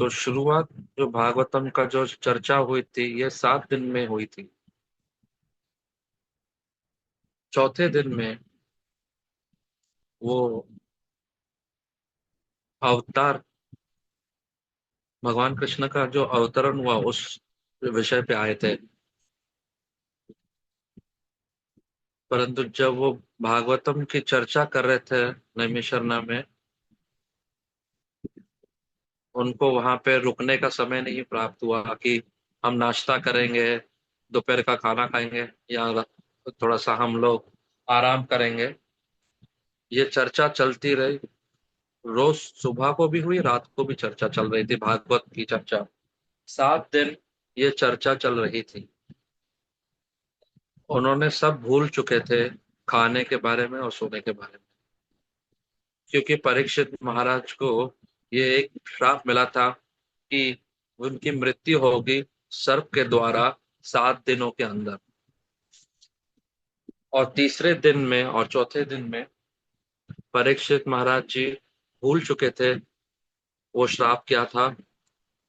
तो शुरुआत जो भागवतम का जो चर्चा हुई थी ये 7 दिन में हुई थी। चौथे दिन में वो अवतार भगवान कृष्ण का जो अवतरण हुआ उस विषय पे आए थे। परंतु जब वो भागवतम की चर्चा कर रहे थे नैमिषारण्य में, उनको वहां पे रुकने का समय नहीं प्राप्त हुआ कि हम नाश्ता करेंगे, दोपहर का खाना खाएंगे या थोड़ा सा हम लोग आराम करेंगे। ये चर्चा चलती रही। रोज सुबह को भी हुई, रात को भी चर्चा चल रही थी, भागवत की चर्चा। 7 दिन ये चर्चा चल रही थी। उन्होंने सब भूल चुके थे खाने के बारे में और सोने के बारे में, क्योंकि परीक्षित महाराज को ये एक श्राप मिला था कि उनकी मृत्यु होगी सर्प के द्वारा 7 दिनों के अंदर। और तीसरे दिन में और चौथे दिन में परीक्षित महाराज जी भूल चुके थे वो श्राप क्या था,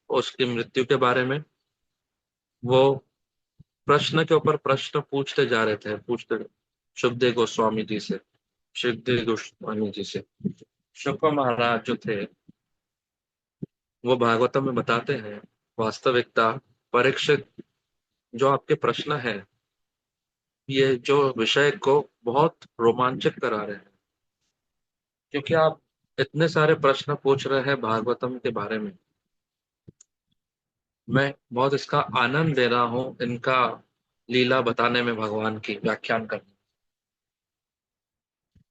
उसकी मृत्यु के बारे में। वो प्रश्न के ऊपर प्रश्न पूछते जा रहे थे, पूछते सुखदेव गोस्वामी जी से, सुखदेव गोस्वामी जी से। शुक महाराज जो थे वो भागवतम में बताते हैं वास्तविकता, परीक्षित, जो आपके प्रश्न है ये जो विषय को बहुत रोमांचक करा रहे हैं, क्योंकि आप इतने सारे प्रश्न पूछ रहे हैं भागवतम के बारे में। मैं बहुत इसका आनंद ले रहा हूँ इनका लीला बताने में, भगवान की व्याख्यान करने।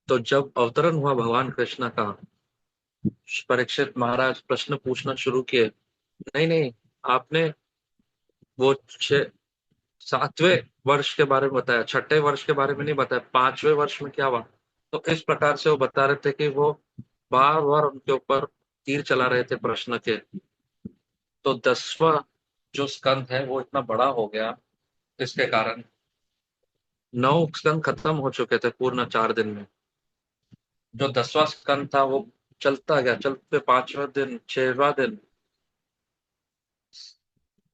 तो जब अवतरण हुआ भगवान कृष्ण का, परीक्षित महाराज प्रश्न पूछना शुरू किए। नहीं नहीं, आपने वो 7वें वर्ष के बारे में बताया, छठे वर्ष के बारे में नहीं बताया, 5वें वर्ष में क्या हुआ। तो इस प्रकार से वो बता रहे थे कि वो बार बार उनके ऊपर तीर चला रहे थे प्रश्न के। तो 10वां जो स्कंद है वो इतना बड़ा हो गया, इसके कारण 9 स्कंद खत्म हो चुके थे पूर्ण 4 दिन में। जो 10वां स्कंद था वो चलता गया, चलते 5वां दिन, 6वां दिन,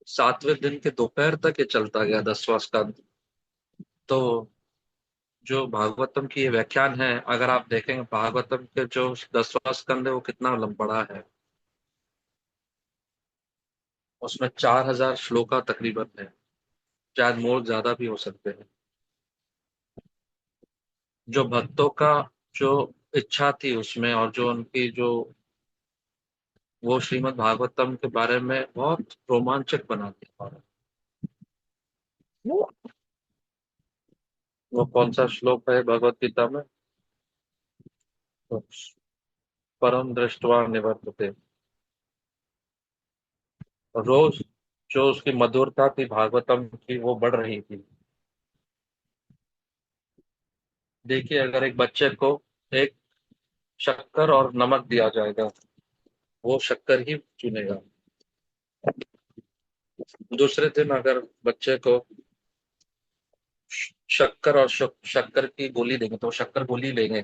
7वें दिन के दोपहर तक ये चलता गया 10वां स्कंद। तो जो भागवतम की ये व्याख्यान है, अगर आप देखेंगे भागवतम के जो 10वां स्कंद है वो कितना बड़ा है। उसमें 4000 श्लोका तकरीबन है, शायद मोर ज्यादा भी हो सकते हैं। जो भक्तों का जो इच्छा थी उसमें, और जो उनकी जो वो श्रीमद् भागवतम के बारे में बहुत रोमांचक बना दिया। वो कौन सा श्लोक है भगवत गीता में? तो परम दृष्टवा निवर्तते। रोज जो उसकी मधुरता थी भागवतम की वो बढ़ रही थी। देखिए, अगर एक बच्चे को एक शक्कर और नमक दिया जाएगा, वो शक्कर ही चुनेगा। दूसरे दिन अगर बच्चे को शक्कर और शक्कर की गोली देंगे तो वो शक्कर गोली लेंगे।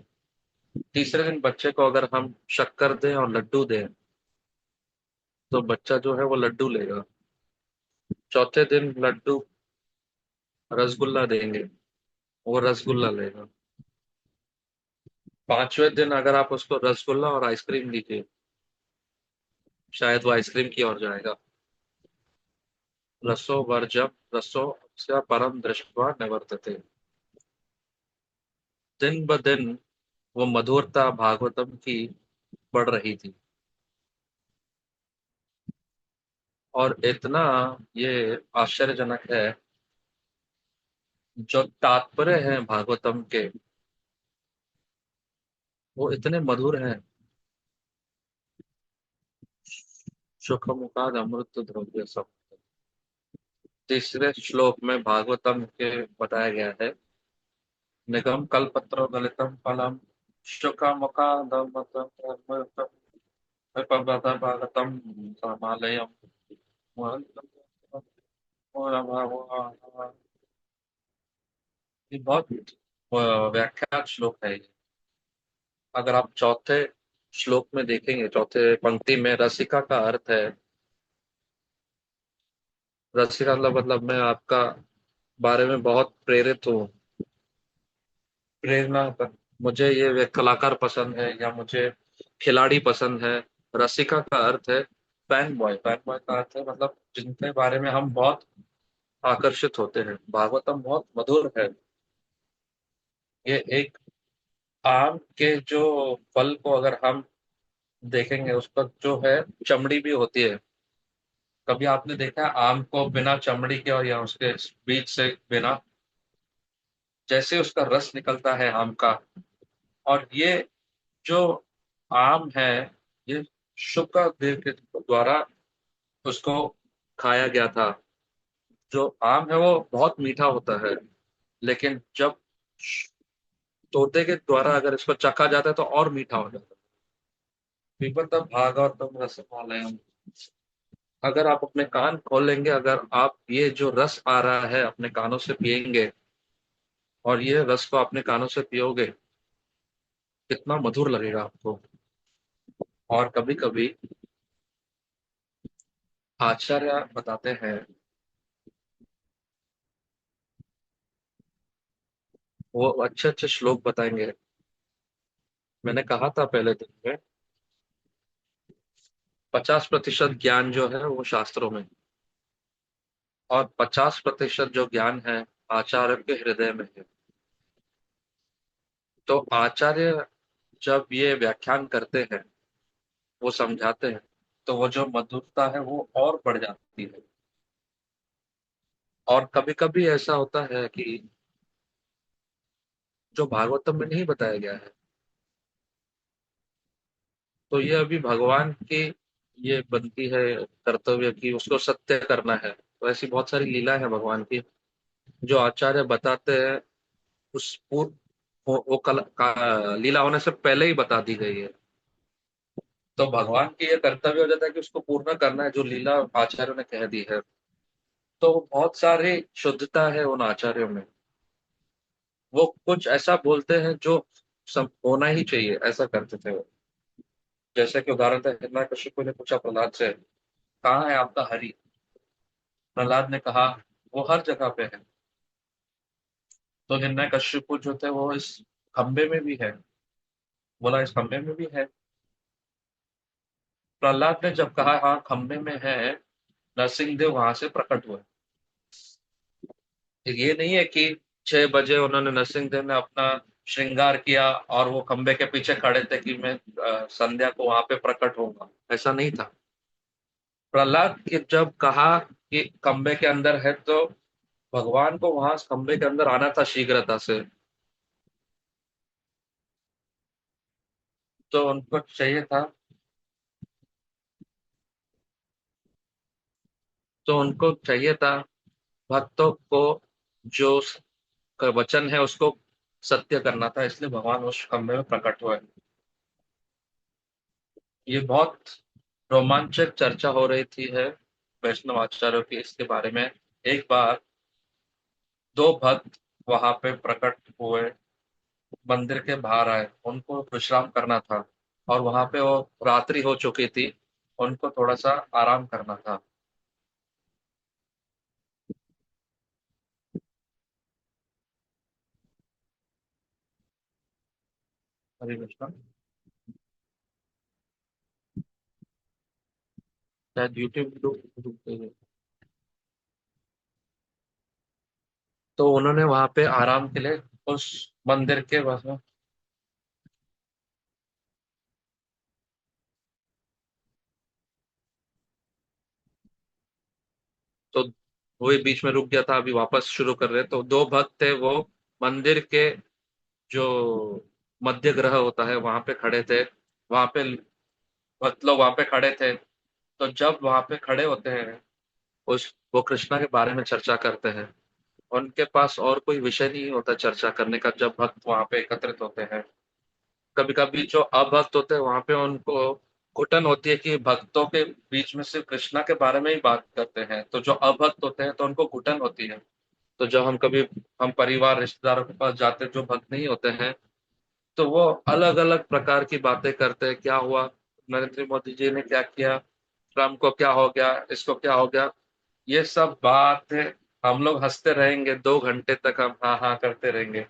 तीसरे दिन बच्चे को अगर हम शक्कर दें और लड्डू दें तो बच्चा जो है वो लड्डू लेगा। चौथे दिन लड्डू, रसगुल्ला देंगे, वो रसगुल्ला लेगा। 5वें दिन अगर आप उसको रसगुल्ला और आइसक्रीम दीजिए, शायद वो आइसक्रीम की ओर जाएगा। रसो वर्जम रसो से परम दृष्टवा निवर्तते। दिन ब दिन वो मधुरता भागवतम की बढ़ रही थी। और इतना ये आश्चर्यजनक है, जो तात्पर्य है भागवतम के वो इतने मधुर हैं। सुख मुखाद अमृत द्रव्य सब। तीसरे श्लोक में भागवतम के बताया गया है, निगम कल्पत्र गलितम फलम शुक मुखाद भागवतम समालयम। ये बहुत व्याख्यात श्लोक है ये। अगर आप चौथे श्लोक में देखेंगे, चौथे पंक्ति में रसिका का अर्थ है रसिका मतलब मैं आपका बारे में बहुत प्रेरित हूँ। प्रेरणा कर, मुझे ये वे कलाकार पसंद है या मुझे खिलाड़ी पसंद है। रसिका का अर्थ है फैन बॉय। फैन बॉय का अर्थ है मतलब जिनके बारे में हम बहुत आकर्षित होते हैं। भागवतम बहुत मधुर है। ये एक आम के जो फल को अगर हम देखेंगे उस पर जो है चमड़ी भी होती है। कभी आपने देखा है आम को बिना चमड़ी के और या उसके बीज से बिना, जैसे उसका रस निकलता है आम का। और ये जो आम है, ये शुक्र देव के द्वारा उसको खाया गया था। जो आम है वो बहुत मीठा होता है, लेकिन जब तोते के द्वारा अगर इसको चखा जाता है तो और मीठा हो जाता है। पिबत भागवतम रसमालयम। अगर आप अपने कान खोलेंगे, अगर आप ये जो रस आ रहा है अपने कानों से पिएंगे और ये रस को अपने कानों से पियोगे, कितना मधुर लगेगा आपको। और कभी कभी आचार्य बताते हैं, वो अच्छे अच्छे श्लोक बताएंगे। मैंने कहा था पहले दिन में, 50% ज्ञान जो है वो शास्त्रों में, और 50% जो ज्ञान है आचार्य के हृदय में है। तो आचार्य जब ये व्याख्यान करते हैं, वो समझाते हैं, तो वो जो मधुरता है वो और बढ़ जाती है। और कभी कभी ऐसा होता है कि जो भागवतम में नहीं बताया गया है, तो ये अभी भगवान की ये बनती है कर्तव्य की उसको सत्य करना है। तो ऐसी बहुत सारी लीला है भगवान की जो आचार्य बताते हैं। उस पूर्व वो लीला होने से पहले ही बता दी गई है। तो भगवान की ये कर्तव्य हो जाता है कि उसको पूर्ण करना है जो लीला आचार्यों ने कह दी है। तो बहुत सारी शुद्धता है उन आचार्यों में। वो कुछ ऐसा बोलते हैं जो सब होना ही चाहिए, ऐसा करते थे वो। जैसे कि उदाहरण था, हिरण्यकशिपु ने पूछा प्रहलाद से, कहाँ है आपका हरि? प्रहलाद ने कहा, वो हर जगह पे है। तो हिरण्यकशिपु जो थे वो इस खंबे में भी है। बोला इस खंबे में भी है। प्रहलाद ने जब कहा हाँ खंबे में है, नरसिंह देव वहां से प्रकट हुए। ये नहीं है कि 6 बजे उन्होंने, नरसिंह देव ने अपना श्रृंगार किया और वो खंबे के पीछे खड़े थे कि मैं संध्या को वहां पे प्रकट होऊंगा, ऐसा नहीं था। प्रहलाद के जब कहा कि खंबे के अंदर है, तो भगवान को वहां खंबे के अंदर आना था शीघ्रता से। तो उनको चाहिए था, तो उनको चाहिए था भक्तों को जो वचन है उसको सत्य करना था, इसलिए भगवान उस खंबे में प्रकट हुए। ये बहुत रोमांचक चर्चा हो रही थी है वैष्णव आचार्यों की इसके बारे में। एक बार दो भक्त वहां पे प्रकट हुए, मंदिर के बाहर आए, उनको विश्राम करना था। और वहां पे वो रात्रि हो चुकी थी, उनको थोड़ा सा आराम करना था। हरे कृष्णा। शायद यूट्यूब। तो उन्होंने वहां पे आराम के लिए उस मंदिर के बस में, तो वही बीच में रुक गया था, अभी वापस शुरू कर रहे। तो दो भक्त थे, वो मंदिर के जो मध्य ग्रह होता है वहां पे खड़े थे। वहां पे भक्त लोग वहां पे खड़े थे। तो जब वहां पे खड़े होते हैं, उस वो कृष्णा के बारे में चर्चा करते हैं। उनके पास और कोई विषय नहीं होता चर्चा करने का जब भक्त वहां पे एकत्रित होते हैं। कभी कभी जो अभक्त होते हैं वहां पे उनको घुटन होती है कि भक्तों के बीच में सिर्फ कृष्णा के बारे में ही बात करते हैं। तो जो अभक्त होते हैं तो उनको घुटन होती है। तो जब हम कभी हम परिवार रिश्तेदारों के पास जाते हैं जो भक्त नहीं होते हैं, तो वो अलग अलग प्रकार की बातें करते हैं। क्या हुआ, नरेंद्र मोदी जी ने क्या किया, ट्रम्प को क्या हो गया, इसको क्या हो गया। ये सब बात है। हम लोग हंसते रहेंगे, 2 घंटे तक हम हाँ हाँ करते रहेंगे।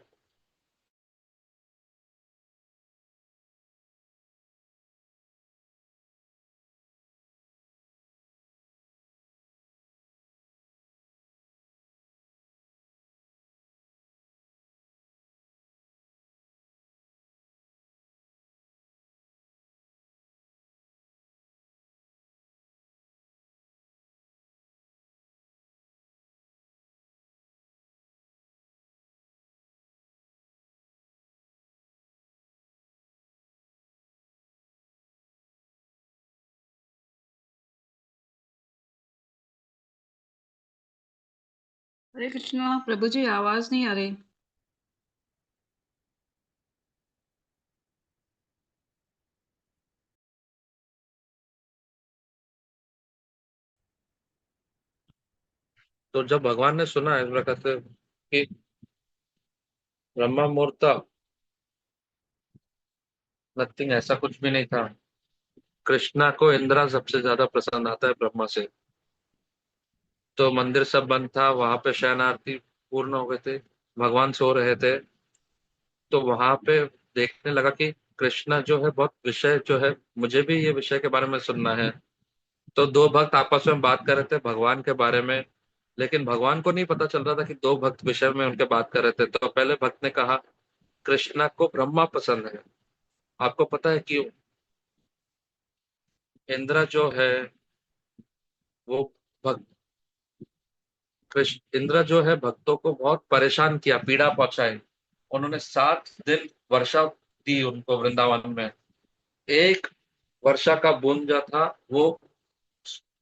हरे कृष्णा प्रभु जी, आवाज नहीं आ रही। तो जब भगवान ने सुना इस प्रकार से कि ब्रह्मा मुहूर्त था, नथिंग, ऐसा कुछ भी नहीं था। कृष्णा को इंद्रा सबसे ज्यादा पसंद आता है ब्रह्मा से। तो मंदिर सब बंद था, वहां पे शयन आरती पूर्ण हो गए थे, भगवान सो रहे थे। तो वहां पे देखने लगा कि कृष्णा जो है बहुत विषय जो है, मुझे भी ये विषय के बारे में सुनना है। तो दो भक्त आपस में बात कर रहे थे भगवान के बारे में, लेकिन भगवान को नहीं पता चल रहा था कि दो भक्त विषय में उनके बात कर रहे थे। तो पहले भक्त ने कहा कृष्णा को ब्रह्मा पसंद है। आपको पता है क्यों? इंद्र जो है वो भक्त, कृष्ण इंद्र जो है भक्तों को बहुत परेशान किया, पीड़ा पहुंचाई। उन्होंने 7 दिन वर्षा दी उनको वृंदावन में। एक वर्षा का बूंद जो था वो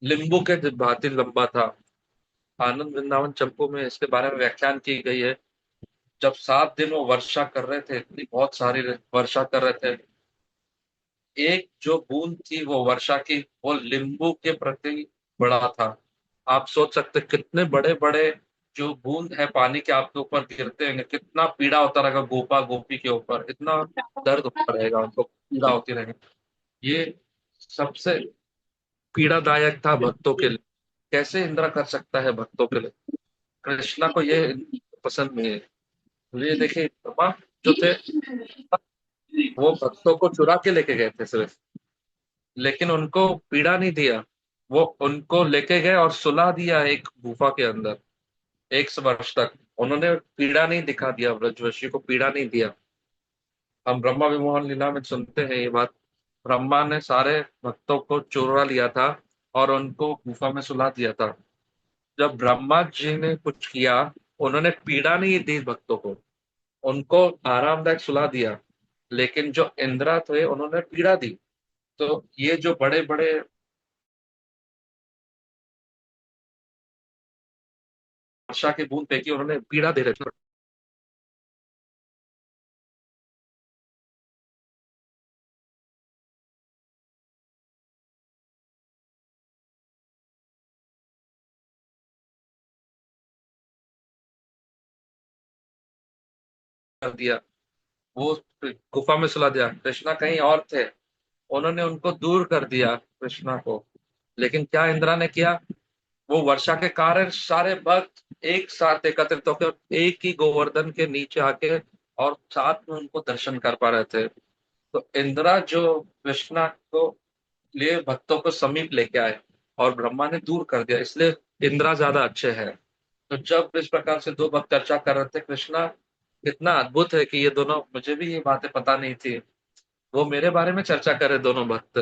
लींबू के भांति लंबा था। आनंद वृंदावन चंपू में इसके बारे में व्याख्यान की गई है। जब 7 दिन वो वर्षा कर रहे थे, इतनी बहुत सारी वर्षा कर रहे थे, एक जो बूंद थी वो वर्षा की, वो लींबू के प्रति बड़ा था। आप सोच सकते कितने बड़े बड़े जो बूंद है पानी के आपके ऊपर गिरते हैं, कितना पीड़ा होता रहेगा गोपा गोपी के ऊपर, इतना दर्द होता रहेगा उनको, पीड़ा होती रहेगी। ये सबसे पीड़ादायक था भक्तों के लिए। कैसे इंद्र कर सकता है भक्तों के लिए? कृष्णा को ये पसंद नहीं है। ये देखिए ब्रह्मा जो थे, वो भक्तों को चुरा के लेके गए थे सिर्फ, लेकिन उनको पीड़ा नहीं दिया। वो उनको लेके गए और सुला दिया एक गुफा के अंदर 1 वर्ष तक। उन्होंने पीड़ा नहीं दिखा दिया, ब्रजवशी को पीड़ा नहीं दिया। हम ब्रह्मा विमोहन लीला में सुनते हैं ये बात। ब्रह्मा ने सारे भक्तों को चुरा लिया था और उनको गुफा में सुला दिया था। जब ब्रह्मा जी ने कुछ किया, उन्होंने पीड़ा नहीं दी भक्तों को, उनको आरामदायक सुला दिया। लेकिन जो इंद्रा थे उन्होंने पीड़ा दी। तो ये जो बड़े बड़े वर्षा की बूंद फेंकी, उन्होंने पीड़ा दे रहे थे, कर दिया। वो गुफा में सुला दिया। कृष्णा कहीं और थे, उन्होंने उनको दूर कर दिया कृष्णा को। लेकिन क्या इंद्रा ने किया? वो वर्षा के कारण सारे भक्त एक साथ एकत्रित होकर एक ही गोवर्धन के नीचे आके और साथ में उनको दर्शन कर पा रहे थे। तो इंद्रा जो कृष्णा को लिए भक्तों को समीप लेके आए और ब्रह्मा ने दूर कर दिया, इसलिए इंद्रा ज्यादा अच्छे हैं। तो जब इस प्रकार से दो भक्त चर्चा कर रहे थे, कृष्णा इतना अद्भुत है कि ये दोनों, मुझे भी ये बातें पता नहीं थी, वो मेरे बारे में चर्चा कर रहे दोनों भक्त।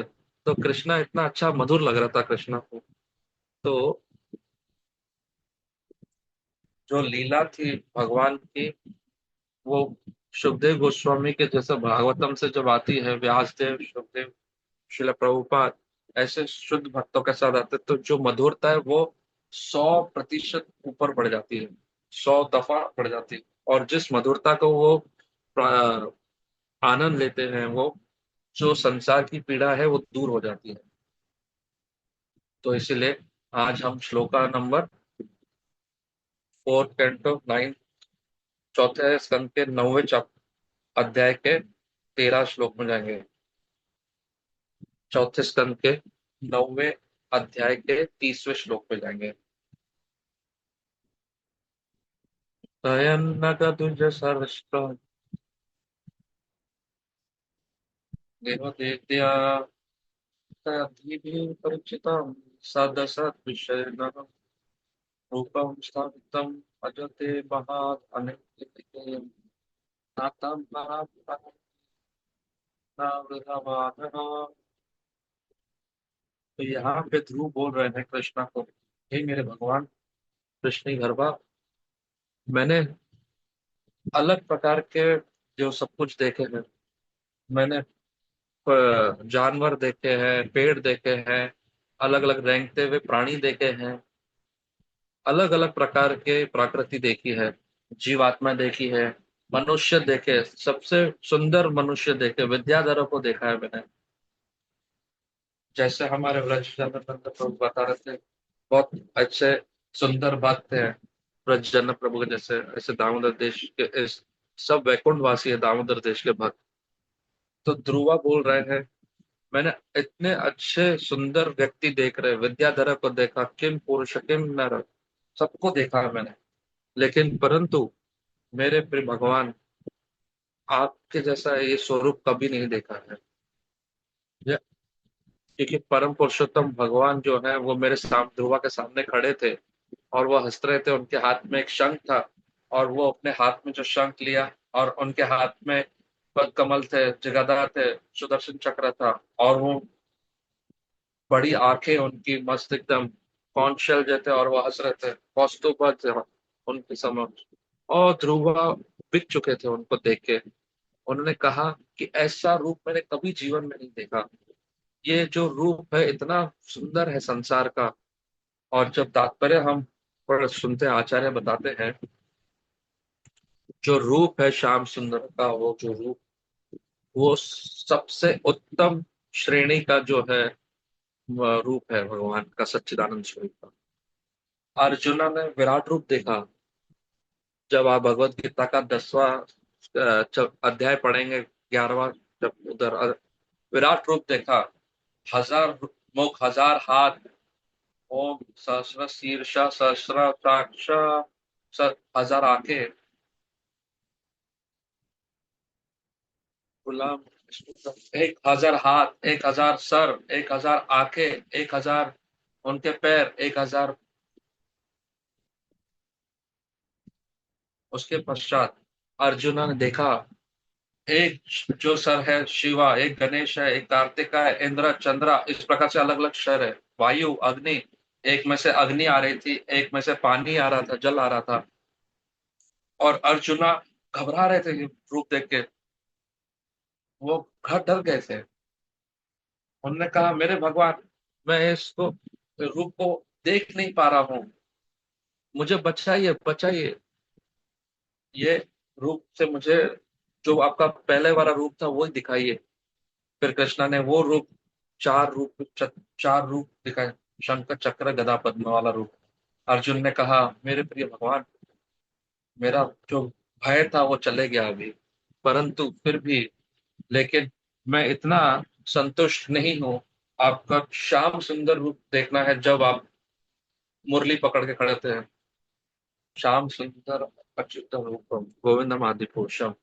तो कृष्णा इतना अच्छा मधुर लग रहा था कृष्णा को। तो जो लीला थी भगवान की, वो सुखदेव गोस्वामी के जैसे भागवतम से जब आती है, व्यासदेव, सुखदेव, शिला प्रभुपाद, ऐसे शुद्ध भक्तों के साथ आते, तो जो मधुरता है वो 100% ऊपर बढ़ जाती है, 100 दफा बढ़ जाती है। और जिस मधुरता को वो आनंद लेते हैं, वो जो संसार की पीड़ा है वो दूर हो जाती है। तो इसीलिए आज हम श्लोका नंबर 4 कैंटो 9, चौथे स्कंद के 9वें अध्याय के 13 श्लोक में जाएंगे। चौथे स्कंद के 9वें अध्याय के 30वें श्लोक में जाएंगे। शयनक तुज सर्ष्ट देवदेत्या तद्भिः परिचितं सदसद्विषयणं रूपं स्थापितम् अजते महात् अनित्यम् नातं महात्मा। तो यहाँ पे ध्रुव बोल रहे हैं कृष्णा को, हे मेरे भगवान कृष्ण गरबा, मैंने अलग प्रकार के जो सब कुछ देखे हैं। मैंने जानवर देखे हैं, पेड़ देखे हैं, अलग अलग रेंगते हुए प्राणी देखे हैं, अलग अलग प्रकार के प्रकृति देखी है, जीवात्मा देखी है, मनुष्य देखे, सबसे सुंदर मनुष्य देखे, विद्याधरों को देखा है मैंने। जैसे हमारे व्रजजन प्रभु बता रहे थे, बहुत अच्छे सुंदर भक्त है व्रजजन प्रभु के जैसे। ऐसे दामोदर देश के इस सब वैकुंठ वासी है दामोदर देश के भक्त। तो ध्रुवा बोल रहे हैं, मैंने इतने अच्छे सुंदर व्यक्ति देख रहे, विद्याधर को देखा, किम पुरुष किम नर, सबको देखा है मैंने। लेकिन परंतु मेरे प्रिय भगवान, आपके जैसा ये स्वरूप कभी नहीं देखा है। ये- क्योंकि परम पुरुषोत्तम भगवान जो है वो मेरे सामने ध्रुवा के सामने खड़े थे, और वो हंस रहे थे। उनके हाथ में एक शंख था, और वो अपने हाथ में जो शंख लिया, और उनके हाथ में पद्म कमल थे, गदा थे, सुदर्शन चक्र था, और वो बड़ी आंखें उनकी मस्त एकदम कौशल जैसे, और वो हंस रहे थे, कौस्तुभ थे उनके समक्ष। और ध्रुवा बिक चुके थे उनको देख के। उन्होंने कहा कि ऐसा रूप मैंने कभी जीवन में नहीं देखा। ये जो रूप है इतना सुंदर है संसार का। और जब तात्पर्य हम पढ़ सुनते हैं, आचार्य बताते हैं, जो रूप है श्याम सुंदर का, वो जो रूप, वो सबसे उत्तम श्रेणी का जो है वह रूप है भगवान का, सच्चिदानंद स्वरूप का। अर्जुना ने विराट रूप देखा। जब आप भगवत गीता का 10वां अध्याय पढ़ेंगे, 11वां, जब उधर विराट रूप देखा, 1000 मुख, 1000 हाथ, ओम सहस्र शीर्ष, सहस्राक्ष, 1000 आंखें, गुलाम, 1000 हाथ, 1000 सर, 1000 आंखें, 1000 उनके पैर, 1000। उसके पश्चात अर्जुना ने देखा, एक जो सर है शिवा, एक गणेश है, एक कार्तिका है, इंद्र, चंद्रा, इस प्रकार से अलग अलग सर है, वायु, अग्नि, एक में से अग्नि आ रही थी, एक में से पानी आ रहा था, जल आ रहा था। और अर्जुना घबरा रहे थे ये रूप देख के, वो घर डर गए थे। उन्होंने कहा, मेरे भगवान, मैं इसको रूप को देख नहीं पा रहा हूँ, मुझे बचाइए बचाइए, ये रूप से मुझे जो आपका पहले वाला रूप था वो ही दिखाइए। फिर कृष्णा ने वो रूप, चार रूप दिखाए, शंख चक्र गदा पद्म वाला रूप। अर्जुन ने कहा, मेरे प्रिय भगवान, मेरा जो भय था वो चले गया अभी, परंतु फिर भी, लेकिन मैं इतना संतुष्ट नहीं हूँ। आपका श्याम सुंदर रूप देखना है, जब आप मुरली पकड़ के खड़े थे, श्याम सुंदर अच्युत रूपम गोविंदम आदि पुरुषम।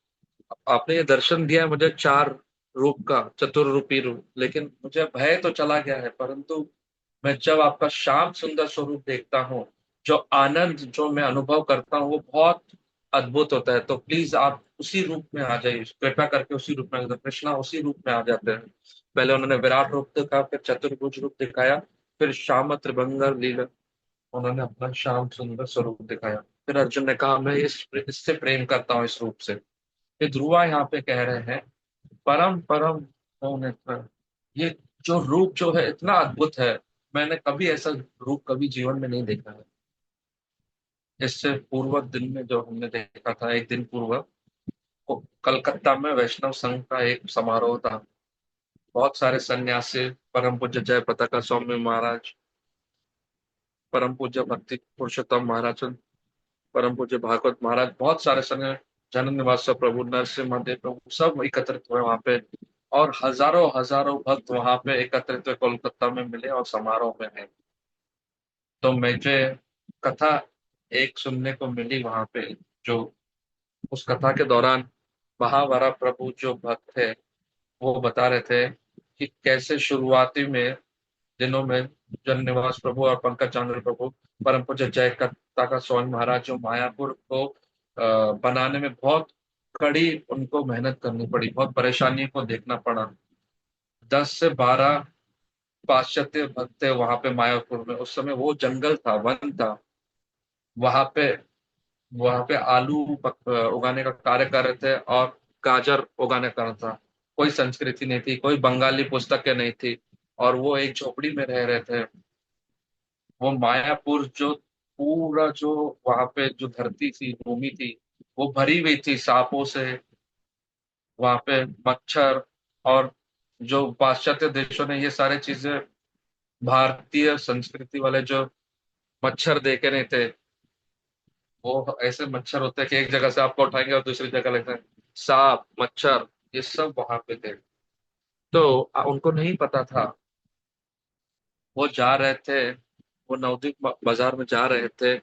आपने ये दर्शन दिया है मुझे चार रूप का, चतुर्रूपी रूप, लेकिन मुझे भय तो चला गया है। परंतु मैं जब आपका शांत सुंदर स्वरूप देखता हूँ, जो आनंद जो मैं अनुभव करता हूँ, वो बहुत अद्भुत होता है। तो प्लीज आप उसी रूप में आ जाइए, कृपया करके उसी रूप में। तो कृष्णा उसी रूप में आ जाते हैं। पहले उन्होंने विराट रूप दिखाया, फिर चतुर्भुज रूप दिखाया, फिर श्याम त्रिभंगर लीला, उन्होंने अपना श्याम सुंदर स्वरूप दिखाया। फिर अर्जुन ने कहा, मैं इससे प्रेम करता हूँ, इस रूप से। ये ध्रुवा यहाँ पे कह रहे हैं, परम परम कौन है ये, जो रूप जो है इतना अद्भुत है, मैंने कभी ऐसा रूप कभी जीवन में नहीं देखा है। इससे पूर्व दिन में जो हमने देखा था, एक दिन पूर्व कलकत्ता में वैष्णव संघ का एक समारोह था। बहुत सारे सन्यासी, परम पूज्य जय पताका स्वामी महाराज, परम पूज्य भक्ति पुरुषोत्तम महाराज, परम पूज्य भागवत महाराज, बहुत सारे संघ, जन निवास प्रभु नरसिम्हा देव प्रभु, सब एकत्रित हुए वहां पे। और हजारों हजारों भक्त वहां पे एकत्रित हुए, कोलकाता में मिले और समारोह में है। तो मुझे कथा एक सुनने को मिली वहां पे, जो उस कथा के दौरान महावरा प्रभु जो भक्त थे वो बता रहे थे कि कैसे शुरुआती में दिनों में जन निवास प्रभु और पंकज चंद्र प्रभु परम पूज्य जयकर्ता का स्वामी महाराज जो मायापुर को बनाने में बहुत कड़ी उनको मेहनत करनी पड़ी, बहुत परेशानी को देखना पड़ा। 10 से 12 पाश्चात्य भक्त थे वहां पे मायापुर में। उस समय वो जंगल था, वन था। वहां पे वहां पे आलू उगाने का कार्य कर रहे थे और गाजर उगाने का था। कोई संस्कृति नहीं थी, कोई बंगाली पुस्तकें नहीं थी, और वो एक झोपड़ी में रह रहे थे। वो मायापुर जो पूरा जो वहां पे जो धरती थी, भूमि थी, वो भरी हुई थी सांपों से। वहां पे मच्छर, और जो पाश्चात्य देशों ने ये सारे चीजें भारतीय संस्कृति वाले जो मच्छर देखे नहीं थे। वो ऐसे मच्छर होते हैं कि एक जगह से आपको उठाएंगे और दूसरी जगह लगते हैं। सांप, मच्छर, ये सब वहां पे थे। तो उनको नहीं पता था। वो जा रहे थे, वो नवदीप बाजार में जा रहे थे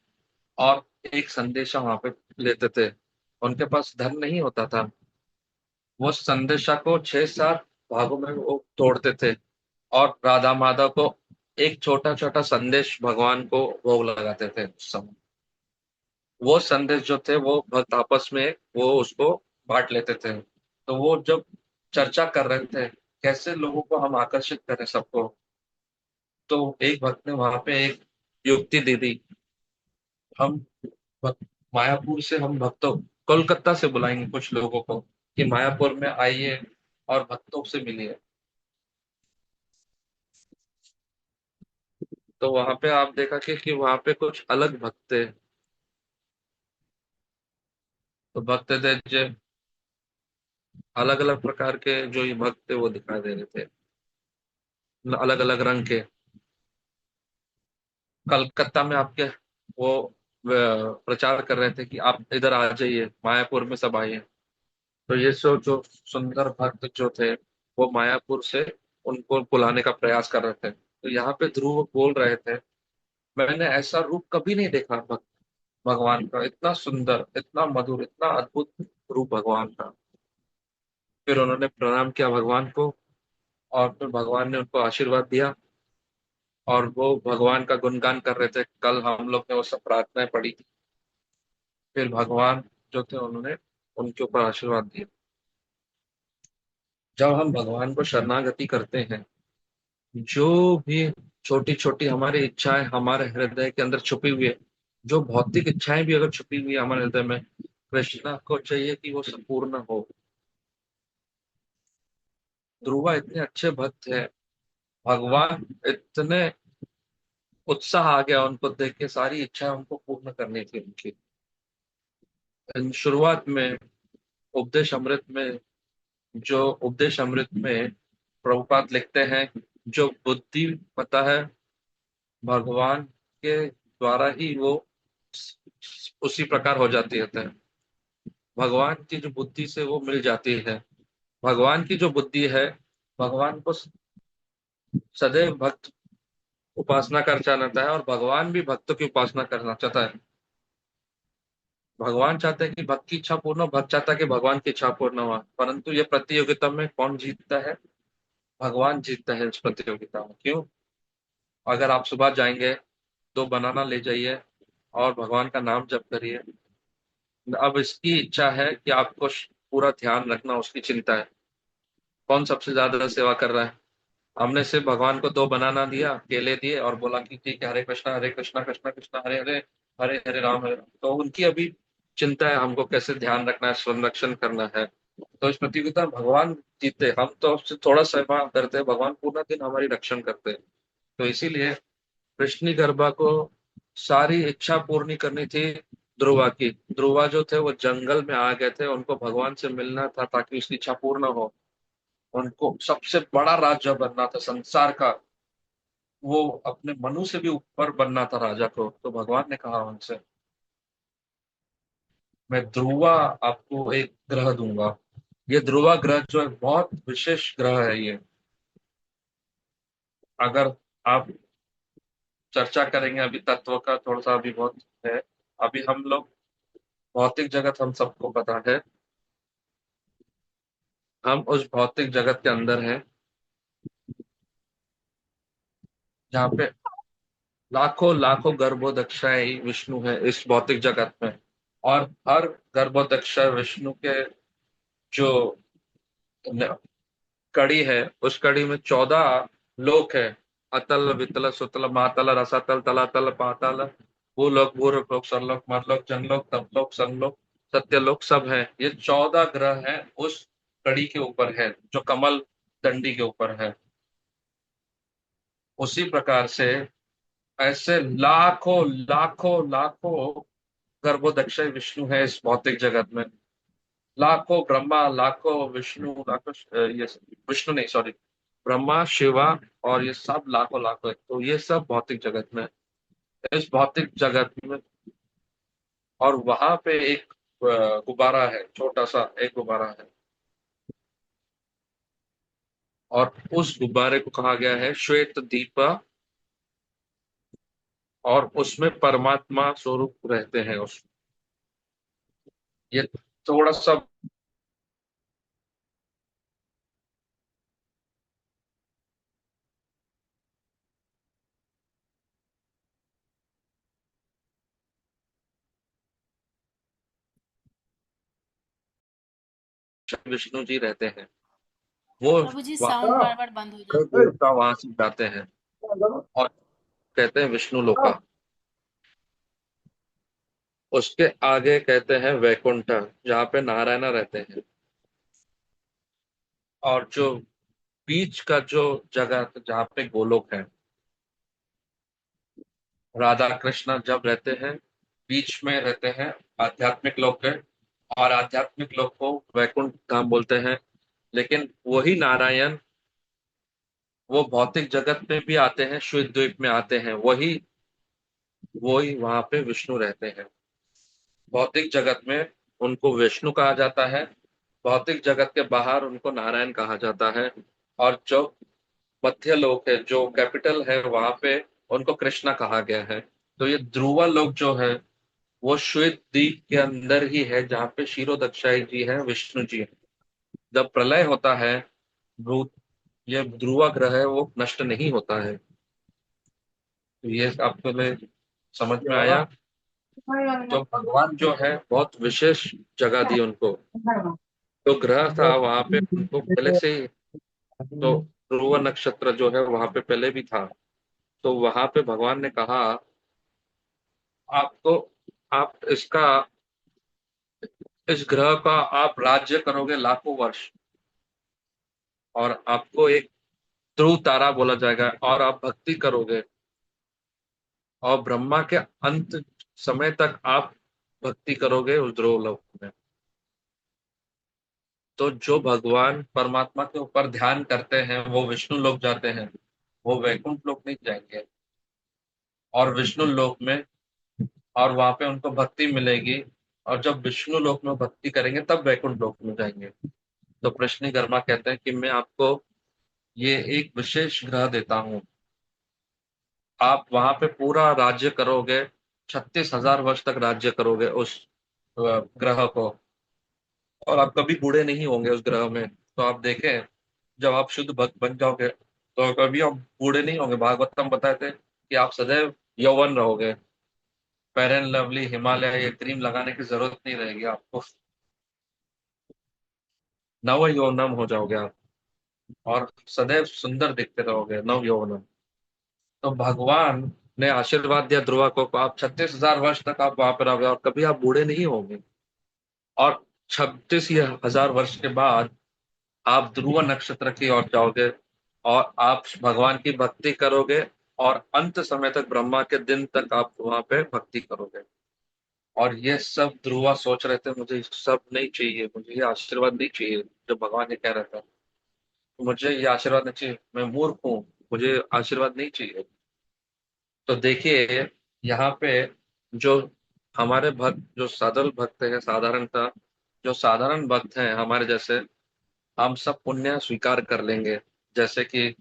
और एक संदेशा वहां पे लेते थे। उनके पास धन नहीं होता था। वो संदेशा को 6-7 भागों में वो तोड़ते थे और राधा माधव को एक छोटा छोटा संदेश भगवान को भोग लगाते थे उस समय। वो संदेश जो थे वो भक्त आपस में वो उसको बांट लेते थे। तो वो जब चर्चा कर रहे थे कैसे लोगों को हम आकर्षित करें सबको, तो एक भक्त ने वहां पे एक युक्ति दे दी। हम भक्त, मायापुर से हम भक्तों कोलकाता से बुलाएंगे कुछ लोगों को कि मायापुर में आइए और भक्तों से मिलिए। तो वहां पे आप देखा कि वहां पे कुछ अलग भक्त थे। तो भक्त थे जो अलग अलग प्रकार के, जो ये भक्त थे वो दिखाई दे रहे थे, अलग अलग रंग के। कलकत्ता में आपके वो प्रचार कर रहे थे कि आप इधर आ जाइए, मायापुर में सब आइए। तो ये सो जो सुंदर भक्त जो थे वो मायापुर से उनको बुलाने का प्रयास कर रहे थे। तो यहाँ पे ध्रुव बोल रहे थे, मैंने ऐसा रूप कभी नहीं देखा भगवान का, इतना सुंदर, इतना मधुर, इतना अद्भुत रूप भगवान का। फिर उन्होंने प्रणाम किया भगवान को, और फिर भगवान ने उनको आशीर्वाद दिया। और वो भगवान का गुणगान कर रहे थे। कल हम लोग ने वो सब प्रार्थनाएं पढ़ी थी। फिर भगवान जो थे उन्होंने उनके ऊपर आशीर्वाद दिया। जब हम भगवान को शरणागति करते हैं, जो भी छोटी छोटी हमारी इच्छाएं हमारे हृदय के अंदर छुपी हुई है, जो भौतिक इच्छाएं भी अगर छुपी हुई है हमारे हृदय में, कृष्णा को चाहिए कि वो संपूर्ण हो। ध्रुवा इतने अच्छे भक्त है, भगवान इतने उत्साह आ गया उनको देख के, सारी इच्छाएं उनको पूर्ण करनी थी उनकी। शुरुआत में उपदेश अमृत में, जो उपदेश अमृत में प्रभुपाद लिखते हैं, जो बुद्धि पता है भगवान के द्वारा ही वो उसी प्रकार हो जाती है। भगवान की जो बुद्धि से वो मिल जाती है। भगवान की जो बुद्धि है, भगवान को सदैव भक्त उपासना करना चाहता है, और भगवान भी भक्तों की उपासना करना चाहता है। भगवान चाहते हैं कि भक्त की इच्छा पूर्ण हो, भक्त चाहता है कि भगवान की इच्छा पूर्ण हो। परंतु ये प्रतियोगिता में कौन जीतता है? भगवान जीतता है इस प्रतियोगिता में। क्यों? अगर आप सुबह जाएंगे, 2 बनाना ले जाइए और भगवान का नाम जप करिए। अब इसकी इच्छा है कि आपको पूरा ध्यान रखना, उसकी चिंता है कौन सबसे ज्यादा सेवा कर रहा है। हमने सिर्फ भगवान को 2 बनाना दिया, केले दिए और बोला कि ठीक है, हरे कृष्णा कृष्णा कृष्णा हरे हरे, हरे हरे राम हरे राम। तो उनकी अभी चिंता है हमको कैसे ध्यान रखना है, संरक्षण करना है। तो इस प्रतियोगिता में भगवान जीते, हम तो उससे थोड़ा सेवा करते हैं, भगवान पूरा दिन हमारी रक्षण करते हैं। तो इसीलिए कृष्ण गरबा को सारी इच्छा पूर्णी करनी थी ध्रुवा की। ध्रुवा जो थे वो जंगल में आ गए थे, उनको भगवान से मिलना था ताकि उसकी इच्छा पूर्ण हो। उनको सबसे बड़ा राजा बनना था संसार का। वो अपने मनु से भी ऊपर बनना था राजा को। तो भगवान ने कहा उनसे, मैं ध्रुवा आपको एक ग्रह दूंगा। ये ध्रुवा ग्रह जो है बहुत विशेष ग्रह है ये। अगर आप चर्चा करेंगे, अभी तत्व का थोड़ा सा अभी बहुत है। अभी हम लोग भौतिक जगत हम सबको पता है। हम उस भौतिक जगत के अंदर हैं, जहाँ पे लाखों लाखों गर्भोदक्षाएं विष्णु है इस भौतिक जगत में। और हर गर्भोदक्षा विष्णु के जो न- कड़ी है, उस कड़ी में 14 लोक है। अतल वितल सुतल मातल रसातल तलातल पाताल, भूलोक भूलोक सरलोक मरलोक जनलोक तपलोक संलोक सत्यलोक सब है। ये 14 ग्रह हैं उस कड़ी के ऊपर है, जो कमल दंडी के ऊपर है। उसी प्रकार से ऐसे लाखों लाखों लाखों गर्भोदक्ष विष्णु है इस भौतिक जगत में। लाखों ब्रह्मा, लाखों विष्णु, लाखों ये विष्णु नहीं, सॉरी, ब्रह्मा शिवा, और ये सब लाखों लाखों है। तो ये सब भौतिक जगत में, इस भौतिक जगत में। और वहां पे एक गुब्बारा है, छोटा सा एक गुब्बारा है। और उस गुब्बारे को कहा गया है श्वेत दीप। और उसमें परमात्मा स्वरूप रहते हैं उस, ये थोड़ा सा विष्णु जी रहते हैं। वो प्रभु जी साउंड वहां बार बार बंद हो पर जाता देवता वहां से जाते हैं और कहते हैं विष्णु लोका। उसके आगे कहते हैं वैकुंठ, जहाँ पे नारायण रहते हैं। और जो बीच का जो जगह जहाँ पे गोलोक है, राधा कृष्ण जब रहते हैं बीच में रहते हैं आध्यात्मिक लोक के। और आध्यात्मिक लोक को वैकुंठ धाम बोलते हैं। लेकिन वही नारायण वो भौतिक जगत में भी आते हैं, श्वेत द्वीप में आते हैं, वही वही वहां पे विष्णु रहते हैं। भौतिक जगत में उनको विष्णु कहा जाता है, भौतिक जगत के बाहर उनको नारायण कहा जाता है। और जो मध्य लोक है, जो कैपिटल है, वहां पे उनको कृष्णा कहा गया है। तो ये ध्रुवा लोक जो है वो श्वेत द्वीप के अंदर ही है, जहाँ पे क्षीरोदक्षाई जी है, विष्णु जी हैं। जब प्रलय होता है, भूत ये ध्रुवा ग्रह है वो नष्ट नहीं होता है। तो ये आपके लिए समझ में आया। तो भगवान जो है बहुत विशेष जगह दी उनको। तो ग्रह था वहां पे उनको पहले से ही, तो ध्रुव नक्षत्र जो है वहां पे पहले भी था। तो वहां पे भगवान ने कहा आपको, आप इसका, इस ग्रह का आप राज्य करोगे लाखों वर्ष, और आपको एक ध्रुव तारा बोला जाएगा, और आप भक्ति करोगे, और ब्रह्मा के अंत समय तक आप भक्ति करोगे उस ध्रुव लोक में। तो जो भगवान परमात्मा के ऊपर ध्यान करते हैं वो विष्णु लोक जाते हैं, वो वैकुंठ लोक नहीं जाएंगे। और विष्णु लोक में, और वहां पे उनको भक्ति मिलेगी। और जब विष्णु लोक में भक्ति करेंगे तब वैकुंठ लोक में जाएंगे। तो प्रश्नि गर्मा कहते हैं कि मैं आपको ये एक विशेष ग्रह देता हूँ, आप वहां पे पूरा राज्य करोगे, 36,000 वर्ष तक राज्य करोगे उस ग्रह को, और आप कभी बूढ़े नहीं होंगे उस ग्रह में। तो आप देखें, जब आप शुद्ध भक्त बन जाओगे तो कभी आप बूढ़े नहीं होंगे। भागवतम बताते हैं कि आप सदैव यौवन रहोगे। फेयर एंड लवली हिमालय ये क्रीम लगाने की जरूरत नहीं रहेगी आपको, नव यौवनम हो जाओगे आप, और सदैव सुंदर दिखते रहोगे, नव यौवनम। तो भगवान ने आशीर्वाद दिया ध्रुवा को, आप 36,000 वर्ष तक आप वहां पर रहोगे और कभी आप बूढ़े नहीं होंगे। और 36,000 वर्ष के बाद आप ध्रुव नक्षत्र की ओर जाओगे, और आप भगवान की भक्ति करोगे, और अंत समय तक, ब्रह्मा के दिन तक आप वहां पे भक्ति करोगे। और ये सब ध्रुवा सोच रहे थे मुझे सब नहीं चाहिए, मुझे ये आशीर्वाद नहीं चाहिए जो भगवान ने कह रहा था, मुझे ये आशीर्वाद नहीं चाहिए, मैं मूर्ख हूँ, मुझे आशीर्वाद नहीं चाहिए। तो देखिए यहाँ पे जो हमारे भक्त, जो साधारण भक्त है, साधारणतः जो साधारण भक्त हैं हमारे जैसे, हम सब पुण्य स्वीकार कर लेंगे। जैसे कि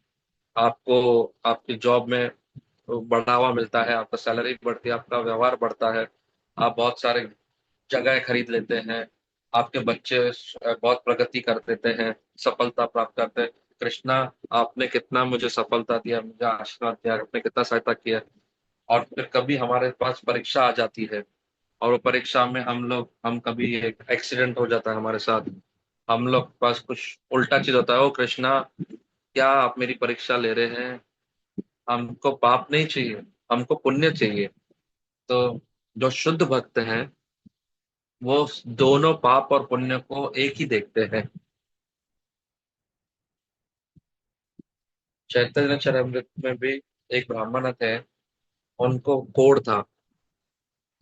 आपको आपकी जॉब में बढ़ावा मिलता है, आपका सैलरी बढ़ती है, आपका व्यवहार बढ़ता है, आप बहुत सारे जगह खरीद लेते हैं, आपके बच्चे बहुत प्रगति कर देते हैं, सफलता प्राप्त करते हैं। कृष्णा, आपने कितना मुझे सफलता दिया, मुझे आशीर्वाद दिया, आपने कितना सहायता किया। और फिर कभी हमारे पास परीक्षा आ जाती है, और वो परीक्षा में हम कभी एक एक्सीडेंट हो जाता है हमारे साथ, हम लोग के पास कुछ उल्टा चीज होता है। ओ कृष्णा, क्या आप मेरी परीक्षा ले रहे हैं? हमको पाप नहीं चाहिए, हमको पुण्य चाहिए। तो जो शुद्ध भक्त हैं, वो दोनों पाप और पुण्य को एक ही देखते हैं। चैतन्य चरितमृत में भी एक ब्राह्मण थे, उनको कोढ़ था,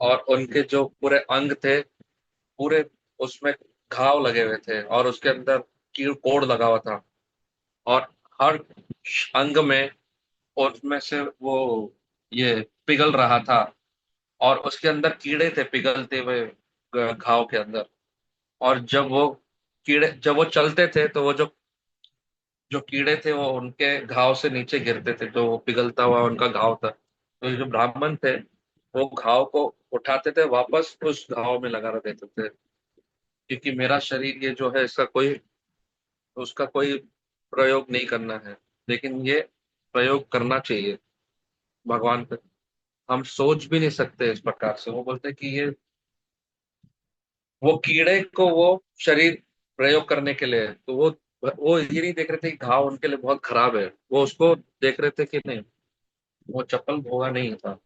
और उनके जो पूरे अंग थे, पूरे उसमें घाव लगे हुए थे, और उसके अंदर कीड़ कोढ़ लगा हुआ था। और हर अंग में उसमें से वो ये पिघल रहा था, और उसके अंदर कीड़े थे पिघलते हुए घाव के अंदर। और जब वो चलते थे, तो वो जो जो कीड़े थे वो उनके घाव से नीचे गिरते थे, जो वो पिघलता हुआ उनका घाव था। तो ये जो ब्राह्मण थे, वो घाव को उठाते थे, वापस उस घाव में लगा देते थे, क्योंकि मेरा शरीर ये जो है, उसका कोई प्रयोग नहीं करना है, लेकिन ये प्रयोग करना चाहिए भगवान पे। हम सोच भी नहीं सकते इस प्रकार से। वो बोलते हैं कि ये वो कीड़े को वो शरीर प्रयोग करने के लिए है, तो वो ये नहीं देख रहे थे कि घाव उनके लिए बहुत खराब है, वो उसको देख रहे थे कि नहीं, वो चप्पल भोगा नहीं था।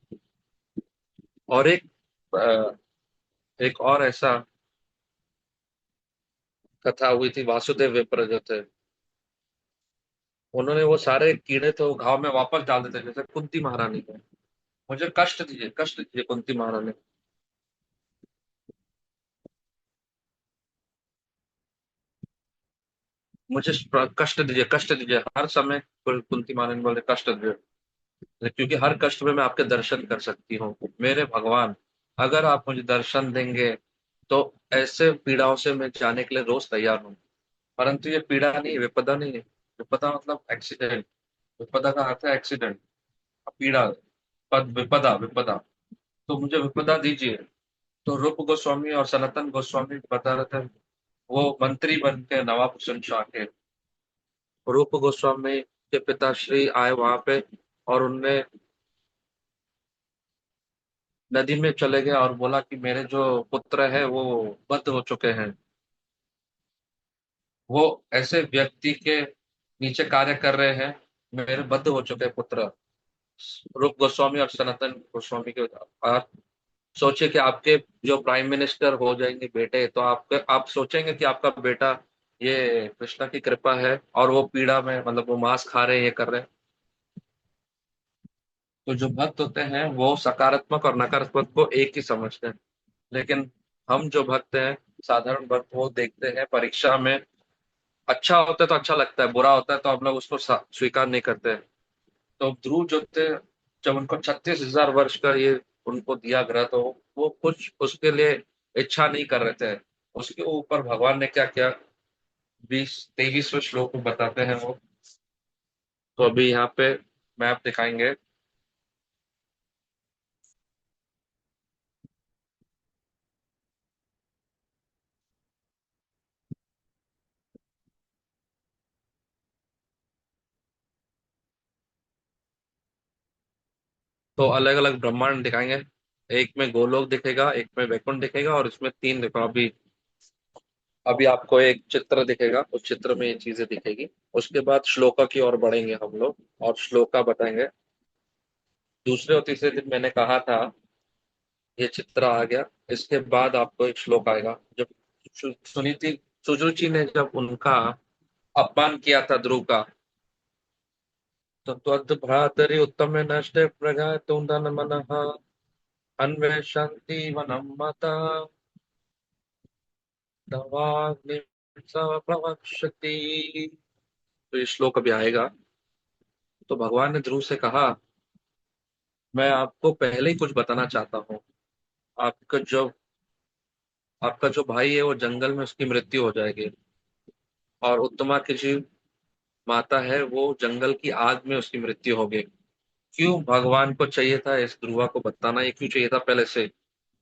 और एक और ऐसा कथा हुई थी, वासुदेव विप्र जो थे, उन्होंने वो सारे कीड़े तो घाव में वापस डाल देते, जैसे कुंती महारानी को। मुझे कष्ट दीजिए कुंती महारानी, मुझे कष्ट दीजिए हर समय। कुंती महारानी बोले कष्ट दीजिए, क्योंकि हर कष्ट में मैं आपके दर्शन कर सकती हूँ मेरे भगवान। अगर आप मुझे दर्शन देंगे, तो ऐसे पीड़ाओं से मैं जाने के लिए रोज तैयार हूँ। परंतु ये पीड़ा नहीं, विपदा नहीं है। विपदा मतलब एक्सीडेंट, विपदा का अर्थ है एक्सीडेंट। पीड़ा, पद, विपदा, विपदा। तो मुझे विपदा दीजिए। तो रूप गोस्वामी और सनातन गोस्वामी बता रहे थे, वो मंत्री बन के नवाब शाह के, रूप गोस्वामी के पिताश्री आए वहां पे, और उनने नदी में चले गए और बोला कि मेरे जो पुत्र है वो बद्ध हो चुके हैं। वो ऐसे व्यक्ति के नीचे कार्य कर रहे हैं, मेरे बद्ध हो चुके पुत्र। रूप गोस्वामी और सनातन गोस्वामी के, आप सोचिए कि आपके जो प्राइम मिनिस्टर हो जाएंगे बेटे, तो आप सोचेंगे कि आपका बेटा, ये कृष्णा की कृपा है, और वो पीड़ा में, मतलब वो मांस खा रहे हैं, ये कर रहे हैं। तो जो भक्त होते हैं, वो सकारात्मक और नकारात्मक को एक ही समझते हैं। लेकिन हम जो भक्त हैं, साधारण भक्त, वो देखते हैं परीक्षा में, अच्छा होता है तो अच्छा लगता है, बुरा होता है तो हम लोग उसको स्वीकार नहीं करते। तो ध्रुव जो थे, जब उनको 36,000 वर्ष का ये उनको दिया ग्रह, तो वो कुछ उसके लिए इच्छा नहीं कर रहे थे। उसके ऊपर भगवान ने क्या किया, 23वें श्लोक में बताते हैं वो। तो अभी यहाँ पे मैप दिखाएंगे। तो अलग अलग ब्रह्मांड दिखाएंगे, एक में गोलोक दिखेगा, एक में वैकुंठ दिखेगा, और इसमें तीन देखो। अभी अभी आपको एक चित्र दिखेगा, उस चित्र में ये चीजें दिखेगी। उसके बाद श्लोका की ओर बढ़ेंगे हम लोग, और श्लोका बताएंगे। दूसरे और तीसरे दिन मैंने कहा था, ये चित्र आ गया। इसके बाद आपको एक श्लोक आएगा, जब सुनीति सुरुचि ने जब उनका अपमान किया था ध्रुव का, तो त्वद् भ्रातरि उत्तम नष्टे प्रजा तुंदन मनः अन्वेषन्ति वनम मता तवाग्निं स प्रवक्ष्यति। तो ये श्लोक अभी आएगा। तो भगवान ने ध्रुव से कहा, मैं आपको पहले ही कुछ बताना चाहता हूँ। आपका जो आपका जो भाई है, वो जंगल में उसकी मृत्यु हो जाएगी, और उत्तमा की जो माता है, वो जंगल की आग में उसकी मृत्यु होगी। क्यों भगवान को चाहिए था इस ध्रुवा को बताना, ये क्यों चाहिए था पहले से?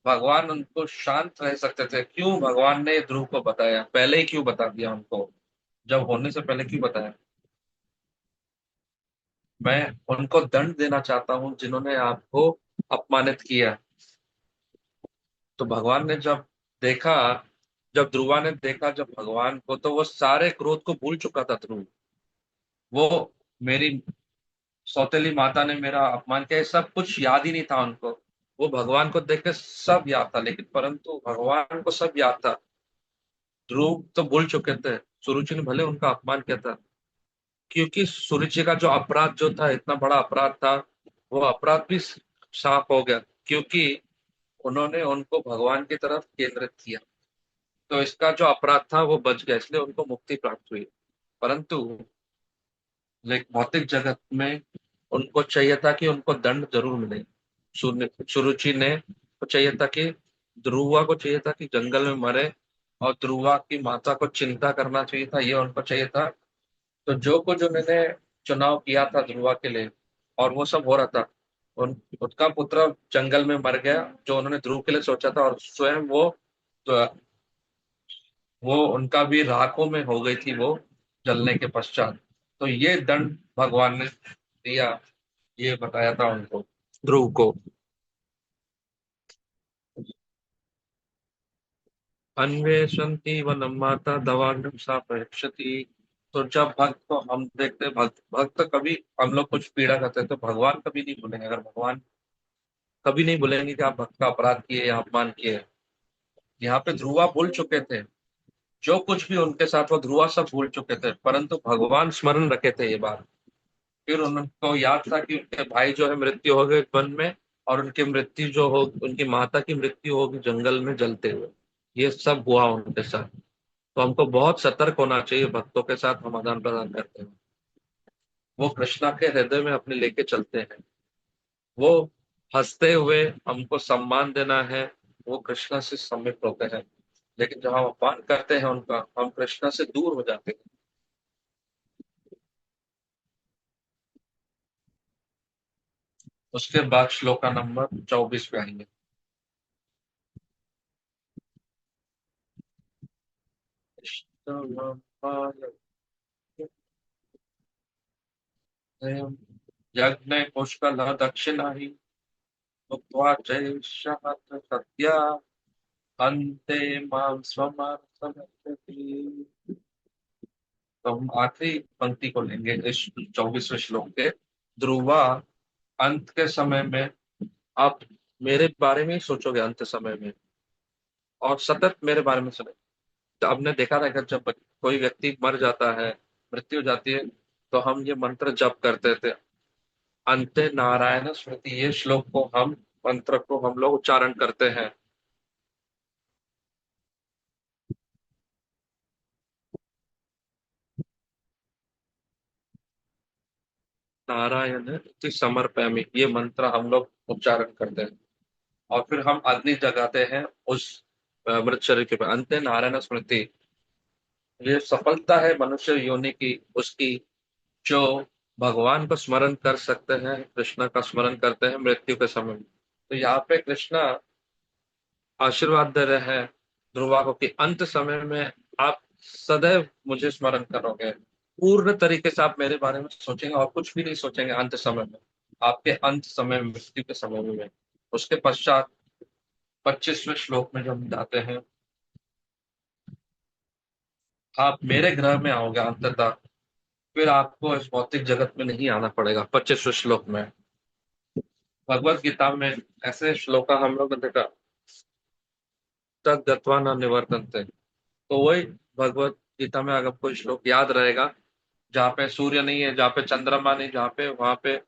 भगवान उनको शांत रह सकते थे, क्यों भगवान ने ध्रुव को बताया, पहले ही क्यों बता दिया उनको, जब होने से पहले क्यों बताया? मैं उनको दंड देना चाहता हूं जिन्होंने आपको अपमानित किया। तो भगवान ने जब देखा, जब ध्रुवा ने देखा जब भगवान को, तो वो सारे क्रोध को भूल चुका था ध्रुव। वो, मेरी सौतेली माता ने मेरा अपमान किया, ये सब कुछ याद ही नहीं था उनको। वो भगवान को देख के सब याद था, लेकिन परंतु भगवान को सब याद था। ध्रुव तो भूल चुके थे, सुरुचि ने भले उनका अपमान किया था, क्योंकि सुरुचि का जो अपराध जो था, इतना बड़ा अपराध था, वो अपराध भी साफ हो गया, क्योंकि उन्होंने उनको भगवान की तरफ केंद्रित किया। तो इसका जो अपराध था वो बच गया, इसलिए उनको मुक्ति प्राप्त हुई। परंतु लेकिन भौतिक जगत में उनको चाहिए था कि उनको दंड जरूर मिले। सुरुचि ने को चाहिए था कि, ध्रुवा को चाहिए था कि जंगल में मरे, और ध्रुवा की माता को चिंता करना चाहिए था, ये उनको चाहिए था। तो जो कुछ उन्होंने चुनाव किया था ध्रुवा के लिए, और वो सब हो रहा था, उनका पुत्र जंगल में मर गया, जो उन्होंने ध्रुव के लिए सोचा था, और स्वयं वो, तो वो उनका भी राखों में हो गई थी वो, जलने के पश्चात। तो ये दंड भगवान ने दिया, ये बताया था उनको, ध्रुव को। अन्वेषन्ति वनम माता दवांडम सा प्रयक्षति। तो जब भक्त को हम देखते हैं, भक्त कभी, हम लोग कुछ पीड़ा करते हैं तो भगवान कभी नहीं भूलेंगे, अगर भगवान कभी नहीं भूलेंगे कि आप भक्त का अपराध किए या अपमान किए। यहाँ पे ध्रुवा भूल चुके थे, जो कुछ भी उनके साथ वो ध्रुवा सब भूल चुके थे, परंतु भगवान स्मरण रखे थे ये बात। फिर उनको याद था कि उनके भाई जो है मृत्यु हो गए वन में, और उनकी मृत्यु जो हो, उनकी माता की मृत्यु होगी जंगल में जलते हुए। ये सब हुआ उनके साथ। तो हमको बहुत सतर्क होना चाहिए भक्तों के साथ हम आदान प्रदान करते हैं। वो कृष्णा के हृदय में अपने लेके चलते हैं। वो हंसते हुए हमको सम्मान देना है, वो कृष्णा से समीप होते हैं। लेकिन जब हम अपमान करते हैं उनका, हम कृष्णा से दूर हो जाते हैं। उसके बाद श्लोका नंबर 24 पे आएंगे। यज्ञ पुष्कल दक्षिणा ही भुक्त्वा चैषात् सत्या अन्ते मां स्वमार्थिति। तो हम आखिरी पंक्ति को लेंगे इस 24वें श्लोक के। ध्रुवा, अंत के समय में आप मेरे बारे में ही सोचोगे, अंत समय में, और सतत मेरे बारे में सुने। तो आपने देखा रहेगा, जब कोई व्यक्ति मर जाता है, मृत्यु हो जाती है, तो हम ये मंत्र जप करते थे, अंते नारायण स्मृति, ये श्लोक को हम, मंत्र को हम लोग उच्चारण करते हैं। नारायण इति समर्पयामि, ये मंत्र हम लोग उच्चारण करते हैं। और फिर हम अग्नि जगाते हैं उस मृत शरीर के ऊपर। अंते नारायण स्मृति, ये सफलता है मनुष्य योनि की, उसकी, जो भगवान को स्मरण कर सकते हैं, कृष्ण का स्मरण करते हैं मृत्यु के समय में। तो यहाँ पे कृष्णा आशीर्वाद दे रहे हैं ध्रुवा को कि अंत समय में आप सदैव मुझे स्मरण करोगे, पूर्ण तरीके से आप मेरे बारे में सोचेंगे, और कुछ भी नहीं सोचेंगे अंत समय में, आपके अंत समय में, मृत्यु के समय में। उसके पश्चात 25वें श्लोक में जब हम जाते हैं, आप मेरे ग्रह में आओगे अंततः, फिर आपको इस भौतिक जगत में नहीं आना पड़ेगा। 25वें श्लोक में भगवत गीता में ऐसे श्लोक हम लोग ने देखा, तद गत्वा न निवर्तन्ते। तो वही भगवत गीता में अगर कोई श्लोक याद रहेगा, जहाँ पे सूर्य नहीं है, जहाँ पे चंद्रमा नहीं, जहाँ पे वहां पे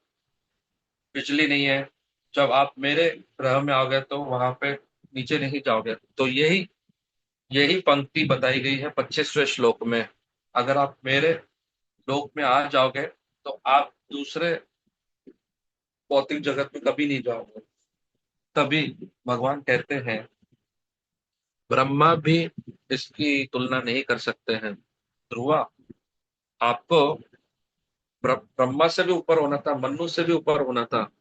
बिजली नहीं है, जब आप मेरे ग्रह में आओगे तो वहां पे नीचे नहीं जाओगे। तो यही यही पंक्ति बताई गई है 25वें श्लोक में। अगर आप मेरे लोक में आ जाओगे तो आप दूसरे भौतिक जगत में कभी नहीं जाओगे। तभी भगवान कहते हैं, ब्रह्मा भी इसकी तुलना नहीं कर सकते हैं। ध्रुवा, आपको ब्रह्मा से भी ऊपर होना था, मनु से भी ऊपर होना था।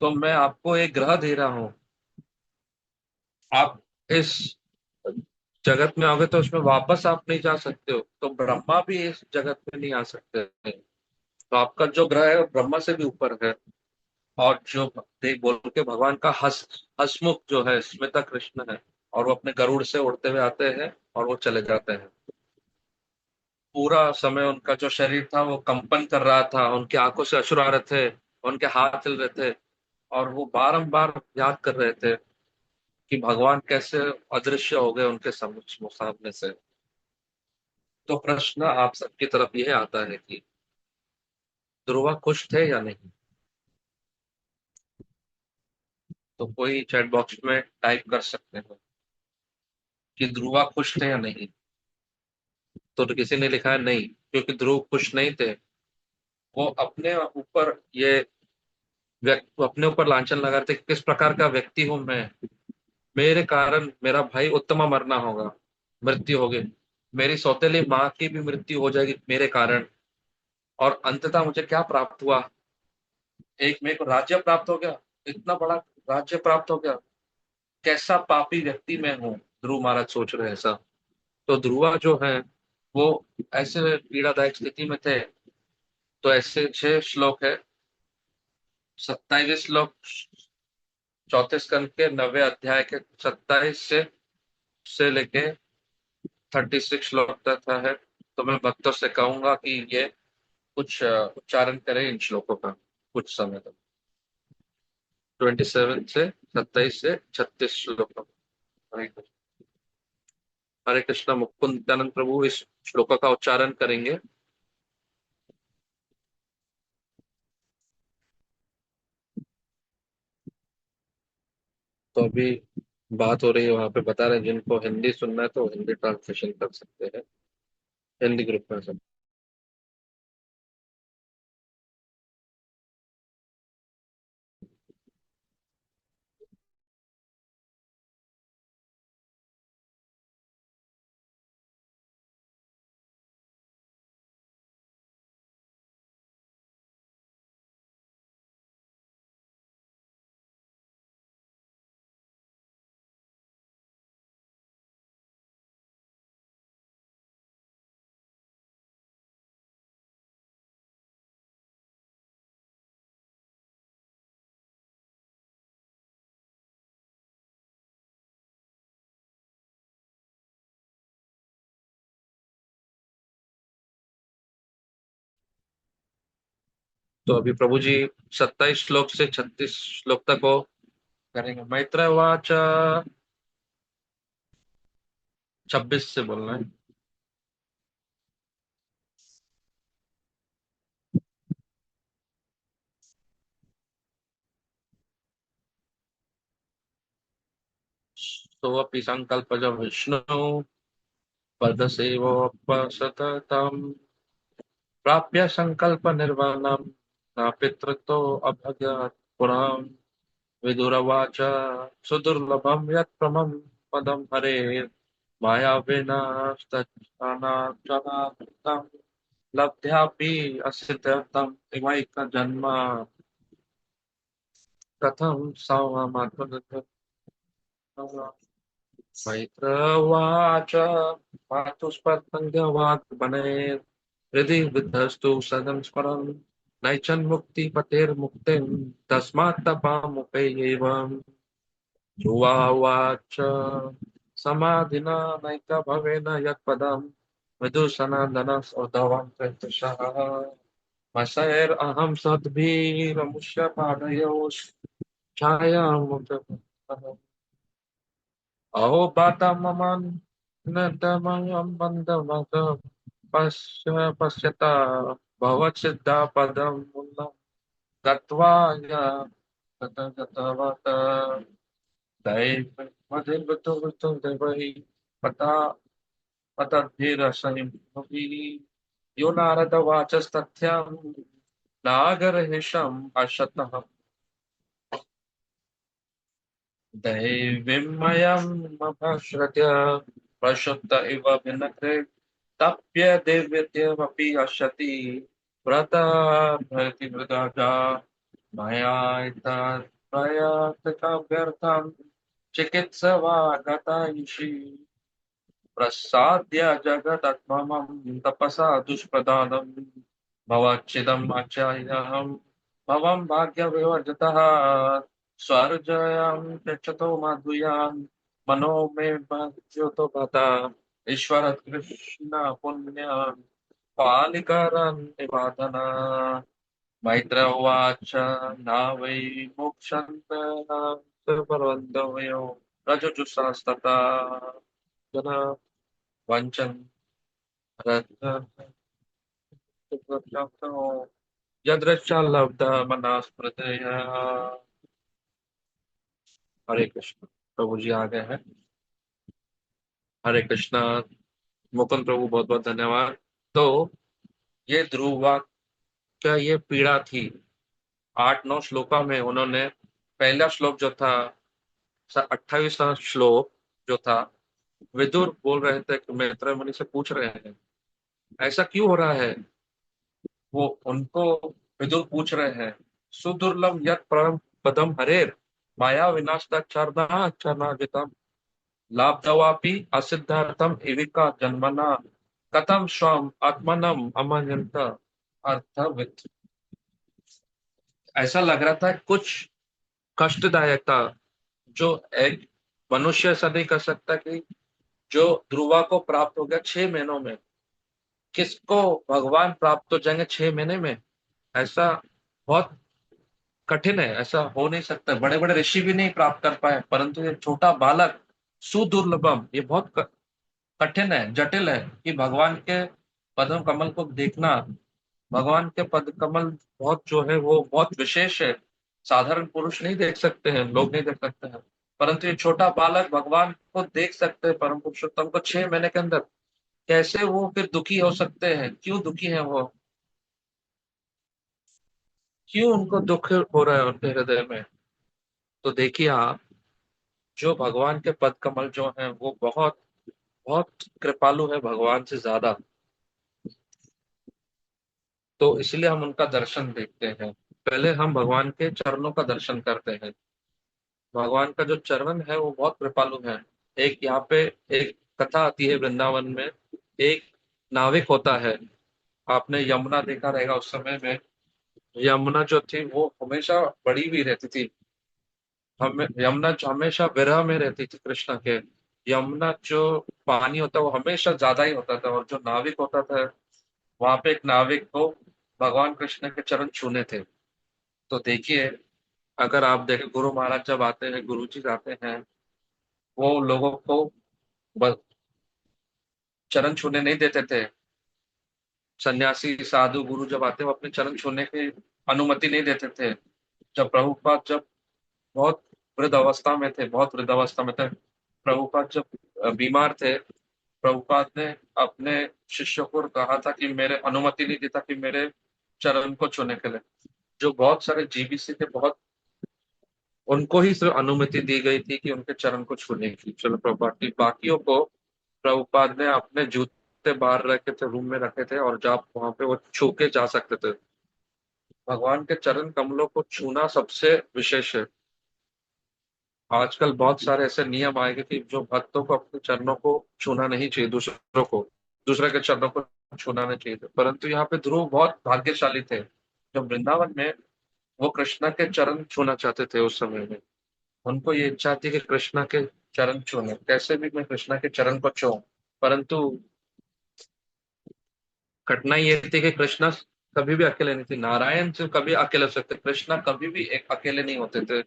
तो मैं आपको एक ग्रह दे रहा हूँ, आप इस जगत में आओगे तो उसमें वापस आप नहीं जा सकते हो, तो ब्रह्मा भी इस जगत में नहीं आ सकते हैं। तो आपका जो ग्रह है वो ब्रह्मा से भी ऊपर है। और जो देख बोल के भगवान का हसमुख जो है स्मिता कृष्ण है, और वो अपने गरुड़ से उड़ते हुए आते हैं और वो चले जाते हैं। पूरा समय उनका जो शरीर था वो कंपन कर रहा था, उनकी आंखों से अश्रु आ रहे थे, उनके हाथ चल रहे थे, और वो बारंबार याद कर रहे थे कि भगवान कैसे अदृश्य हो गए उनके सामने से। तो प्रश्न आप सबकी तरफ यह आता है कि ध्रुवा खुश थे या नहीं। तो कोई चैट बॉक्स में टाइप कर सकते हो कि ध्रुवा खुश थे या नहीं। तो किसी ने लिखा है नहीं, क्योंकि ध्रुव खुश नहीं थे। वो अपने ऊपर ये वो अपने ऊपर लांछन लगा रहे थे कि किस प्रकार का व्यक्ति हूं मैं, मेरे कारण मेरा भाई उत्तमा मरना होगा, मृत्यु होगी, मेरी सौतेली माँ की भी मृत्यु हो जाएगी मेरे कारण। और अंततः मुझे क्या प्राप्त हुआ, एक मेरे को राज्य प्राप्त हो गया, इतना बड़ा राज्य प्राप्त हो गया, कैसा पापी व्यक्ति मैं हूँ। ध्रुव महाराज सोच रहे हैं ऐसा। तो ध्रुवा जो है वो ऐसे पीड़ादायक स्थिति में थे। तो ऐसे 6 श्लोक है, 27 श्लोक चौथे स्कंद के 9वें अध्याय के 27 से लेके 36 श्लोक तक है। तो मैं भक्तों से कहूंगा कि ये कुछ उच्चारण करें इन श्लोकों का कुछ समय तक। 27 से 27 से 36 श्लोक तक। हरे कृष्ण। हरे कृष्ण। मुकुंदानंद प्रभु इस श्लोक का उच्चारण करेंगे। तो अभी बात हो रही है वहां पे, बता रहे हैं जिनको हिंदी सुनना है तो हिंदी ट्रांसलेशन कर सकते हैं, हिंदी ग्रुप में सब। तो अभी प्रभु जी 27 श्लोक से 36 श्लोक तक वो करेंगे। मैत्र वाच 26 से बोलना है। तो अपि संकल्प जब विष्णु पद सेवोपसततम प्राप्य संकल्प निर्वाणम न पितृतो अभ्यगत पुराण। विदुरवाच सुदुर्लभम यत्प्रमं पदम हरे माया विनाशतनातम लब्ध्यापि असिद्धतम इवैक जन्म कथम सौमात्मनः। मैत्रवाच मातुस्पर्धवाग्मने हृदि विद्धस्तु सदं स्मरन् नैच्छन्मुक्ति पतेर्मुक्तिं तस्मात् तपामुपेयैवम्। ध्रुवाच समाधिना नैकभवेन यत्पदम् विदुषनन्दनसोऽधवं प्रत्युषः मशैरहं सद्भिरमुष्य पादयोश्छायामुपगतः। अहो पातममं नतमं बन्धमग पश्यता भवच्छिद्धापदं मूलं गत्वा गतवत दैवमधिर्वतु देवैः पता पतद्भिरसनिभिः। यो नारदवाचस्तथ्यं नागरहिषम् अशतः दैवीमयमभश्रुत्य प्रक्षुब्ध इव भिन्नकृ तप्य देव्यत्यमपि हस्यति व्रता भवति मृदा मया प्रयत्काभ्यर्थं चिकित्सवा गतायुषी प्रसाद्य जगदत्ममं तपसा दुष्प्रदानम् भवच्चिदम् आचार्यहम् भवं भाग्यविवर्जितः स्वर्जयां त्यजतो माधुर्यान् मनो मे ज्योतो भता ईश्वर कृष्ण पुण्य पालिकरन् निवादना मैत्र उवाच न वै मोक्षन्तः परवन्तमयो रजजुषास्तथा जना वञ्चन् यदृच्छा लब्धा मना स्मृतया। हरे कृष्ण। प्रभु जी आ गए हैं। हरे कृष्णा। मुकुंद प्रभु बहुत बहुत धन्यवाद। तो ये ध्रुव का ये पीड़ा थी। 8-9 श्लोका में उन्होंने पहला श्लोक जो था 28वां श्लोक जो था, विदुर बोल रहे थे कि मैत्रेय मुनि से पूछ रहे हैं ऐसा क्यों हो रहा है। वो उनको विदुर पूछ रहे हैं सुदुर्लभ यत् परम पदम हरेर माया विनाशतम लाभदवापि असिद्धार्थम इविका जन्मना कथम स्वम आत्मनम अमन्यंत अर्थवित। ऐसा लग रहा था कुछ कष्टदायक था जो एक मनुष्य ऐसा नहीं कर सकता कि जो ध्रुवा को प्राप्त हो गया 6 महीनों में, किसको भगवान प्राप्त हो जाएंगे 6 महीने में। ऐसा बहुत कठिन है, ऐसा हो नहीं सकता। बड़े बड़े ऋषि भी नहीं प्राप्त कर पाए, परंतु ये छोटा बालक सुदुर्लभम, ये बहुत कठिन है, जटिल है कि भगवान के पद्म कमल को देखना। भगवान के पद कमल बहुत जो है वो बहुत विशेष है। साधारण पुरुष नहीं देख सकते हैं, लोग नहीं देख सकते हैं, परंतु ये छोटा बालक भगवान को देख सकते हैं, परम पुरुषोत्तम को 6 महीने के अंदर। कैसे वो फिर दुखी हो सकते हैं, क्यों दुखी है वो, क्यों उनको दुख हो रहा है उनके हृदय में। तो देखिए आप, जो भगवान के पद कमल जो हैं वो बहुत बहुत कृपालु है भगवान से ज्यादा। तो इसलिए हम उनका दर्शन देखते हैं। पहले हम भगवान के चरणों का दर्शन करते हैं। भगवान का जो चरण है वो बहुत कृपालु है। एक यहाँ पे एक कथा आती है वृंदावन में। एक नाविक होता है। आपने यमुना देखा रहेगा उस समय में। यमुना जो थी वो हमेशा बड़ी हुई रहती थी। हमें यमुना जो हमेशा विरह में रहती थी कृष्ण के। यमुना जो पानी होता है वो हमेशा ज्यादा ही होता था, और जो नाविक होता था वहां पे एक नाविक को भगवान कृष्ण के चरण छूने थे। तो देखिए, अगर आप देखें गुरु महाराज जब आते हैं, गुरु जी आते हैं, वो लोगों को ब- चरण छूने नहीं देते थे। सन्यासी साधु गुरु जब आते वो अपने चरण छूने की अनुमति नहीं देते थे। जब प्रभुपाद जब बहुत वृद्ध अवस्था में थे, बहुत वृद्ध अवस्था में थे, प्रभुपाद जब बीमार थे, प्रभुपाद ने अपने शिष्यों को कहा था कि मेरे अनुमति नहीं देता कि मेरे चरण को छूने के लिए। जो बहुत सारे जीबीसी थे, बहुत उनको ही सिर्फ अनुमति दी गई थी कि उनके चरण को छूने की। चलो प्रभुपाद की बाकियों को प्रभुपाद ने अपने जूते बाहर रखे थे, रूम में रखे थे, और जब वहां पे वो छू के जा सकते थे। भगवान के चरण कमलों को छूना सबसे विशेष है। आजकल बहुत सारे ऐसे नियम आए हैं कि जो भक्तों को अपने चरणों को छूना नहीं चाहिए, दूसरों को दूसरे के चरणों को छूना नहीं चाहिए। परंतु यहाँ पे ध्रुव बहुत भाग्यशाली थे। जब वृंदावन में वो कृष्णा के चरण छूना चाहते थे उस समय में, उनको ये इच्छा थी कि कृष्णा के चरण छूने, कैसे भी मैं कृष्णा के चरण को छूऊं। परंतु कठिनाई ये थी कि कृष्णा कभी भी अकेले नहीं थे। नारायण से कभी अकेले हो सकते, कृष्णा कभी भी एक अकेले नहीं होते थे।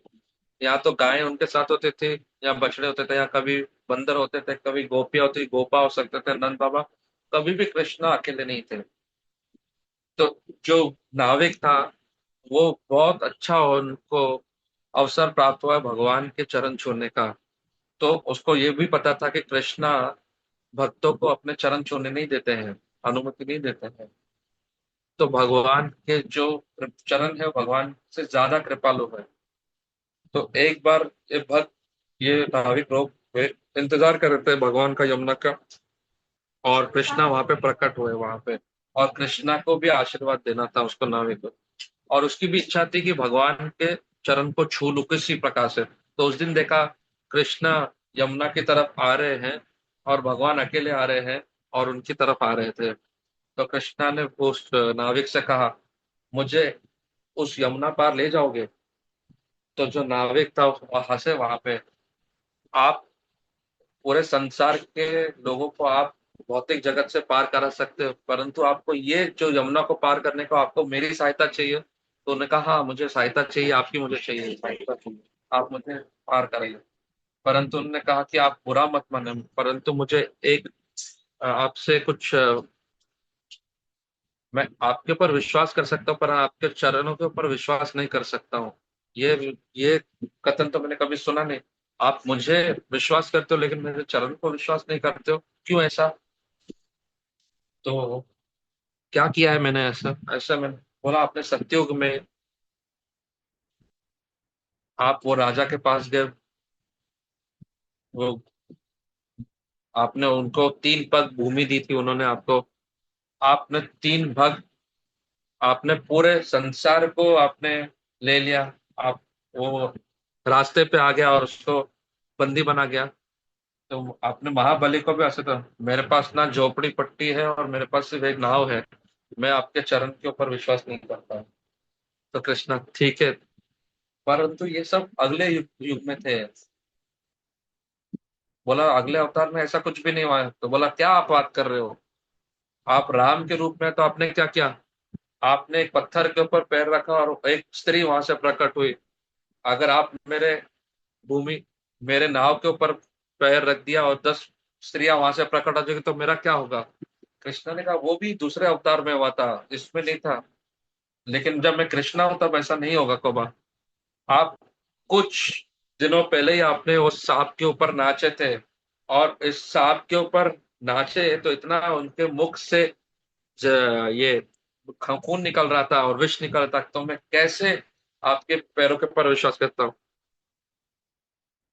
या तो गाय उनके साथ होते थे, या बछड़े होते थे, या कभी बंदर होते थे, कभी गोपियां होती, गोपा हो सकते थे, नंद बाबा। कभी भी कृष्णा अकेले नहीं थे। तो जो नाविक था वो बहुत अच्छा उनको अवसर प्राप्त हुआ भगवान के चरण छूने का। तो उसको ये भी पता था कि कृष्णा भक्तों को अपने चरण छूने नहीं देते हैं, अनुमति नहीं देते हैं। तो भगवान के जो चरण है वो भगवान से ज्यादा कृपालु है। तो एक बार ये भक्त, ये नाविक लोग वे इंतजार कर रहे थे भगवान का यमुना का, और कृष्णा वहां पे प्रकट हुए वहां पे। और कृष्णा को भी आशीर्वाद देना था उसको, नाविक को। और उसकी भी इच्छा थी कि भगवान के चरण को छू लू किसी प्रकार से। तो उस दिन देखा कृष्णा यमुना की तरफ आ रहे हैं और भगवान अकेले आ रहे हैं और उनकी तरफ आ रहे थे। तो कृष्णा ने उस नाविक से कहा, मुझे उस यमुना पार ले जाओगे? तो जो नाविक था वो हंसे वहां पे। आप पूरे संसार के लोगों को आप भौतिक जगत से पार करा सकते हो, परंतु आपको ये जो यमुना को पार करने को आपको मेरी सहायता चाहिए। तो उन्होंने कहा, हाँ मुझे सहायता चाहिए, आपकी मुझे चाहिए सहायता चाहिए, आप मुझे पार कराइए। परंतु उन्होंने कहा कि आप बुरा मत माने, परंतु मुझे एक आपसे कुछ मैं आपके ऊपर विश्वास कर सकता हूँ पर आपके चरणों के ऊपर विश्वास नहीं कर सकता हूँ। ये कथन तो मैंने कभी सुना नहीं। आप मुझे विश्वास करते हो लेकिन मेरे चरण को विश्वास नहीं करते हो, क्यों ऐसा? तो क्या किया है मैंने ऐसा? ऐसा मैंने बोला, आपने सत्युग में आप वो राजा के पास गए, वो आपने उनको 3 पग भूमि दी थी उन्होंने आपको। आपने 3 भग, आपने पूरे संसार को आपने ले लिया। आप वो रास्ते पे आ गया और उसको बंदी बना गया। तो आपने महाबली को भी ऐसे, तो मेरे पास ना झोपड़ी पट्टी है और मेरे पास सिर्फ एक नाव है, मैं आपके चरण के ऊपर विश्वास नहीं करता। तो कृष्णा, ठीक है, परंतु ये सब अगले युग में थे। बोला, अगले अवतार में ऐसा कुछ भी नहीं हुआ है। तो बोला, क्या आप बात कर रहे हो? आप राम के रूप में, तो आपने क्या किया? आपने एक पत्थर के ऊपर पैर रखा और एक स्त्री वहां से प्रकट हुई। अगर आप भूमि मेरे नाव के ऊपर पैर रख दिया और 10 स्त्रियां वहां से प्रकट हो जाएगी तो मेरा क्या होगा? कृष्णा ने कहा, वो भी दूसरे अवतार में हुआ था, इसमें नहीं था। लेकिन जब मैं कृष्णा हूं तब ऐसा नहीं होगा कोबा। आप कुछ दिनों पहले ही आपने उस सांप के ऊपर नाचे थे, और इस सांप के ऊपर नाचे तो इतना उनके मुख से ये खून निकल रहा था और विष निकल रहा था, तो मैं कैसे आपके पैरों के ऊपर विश्वास करता हूँ?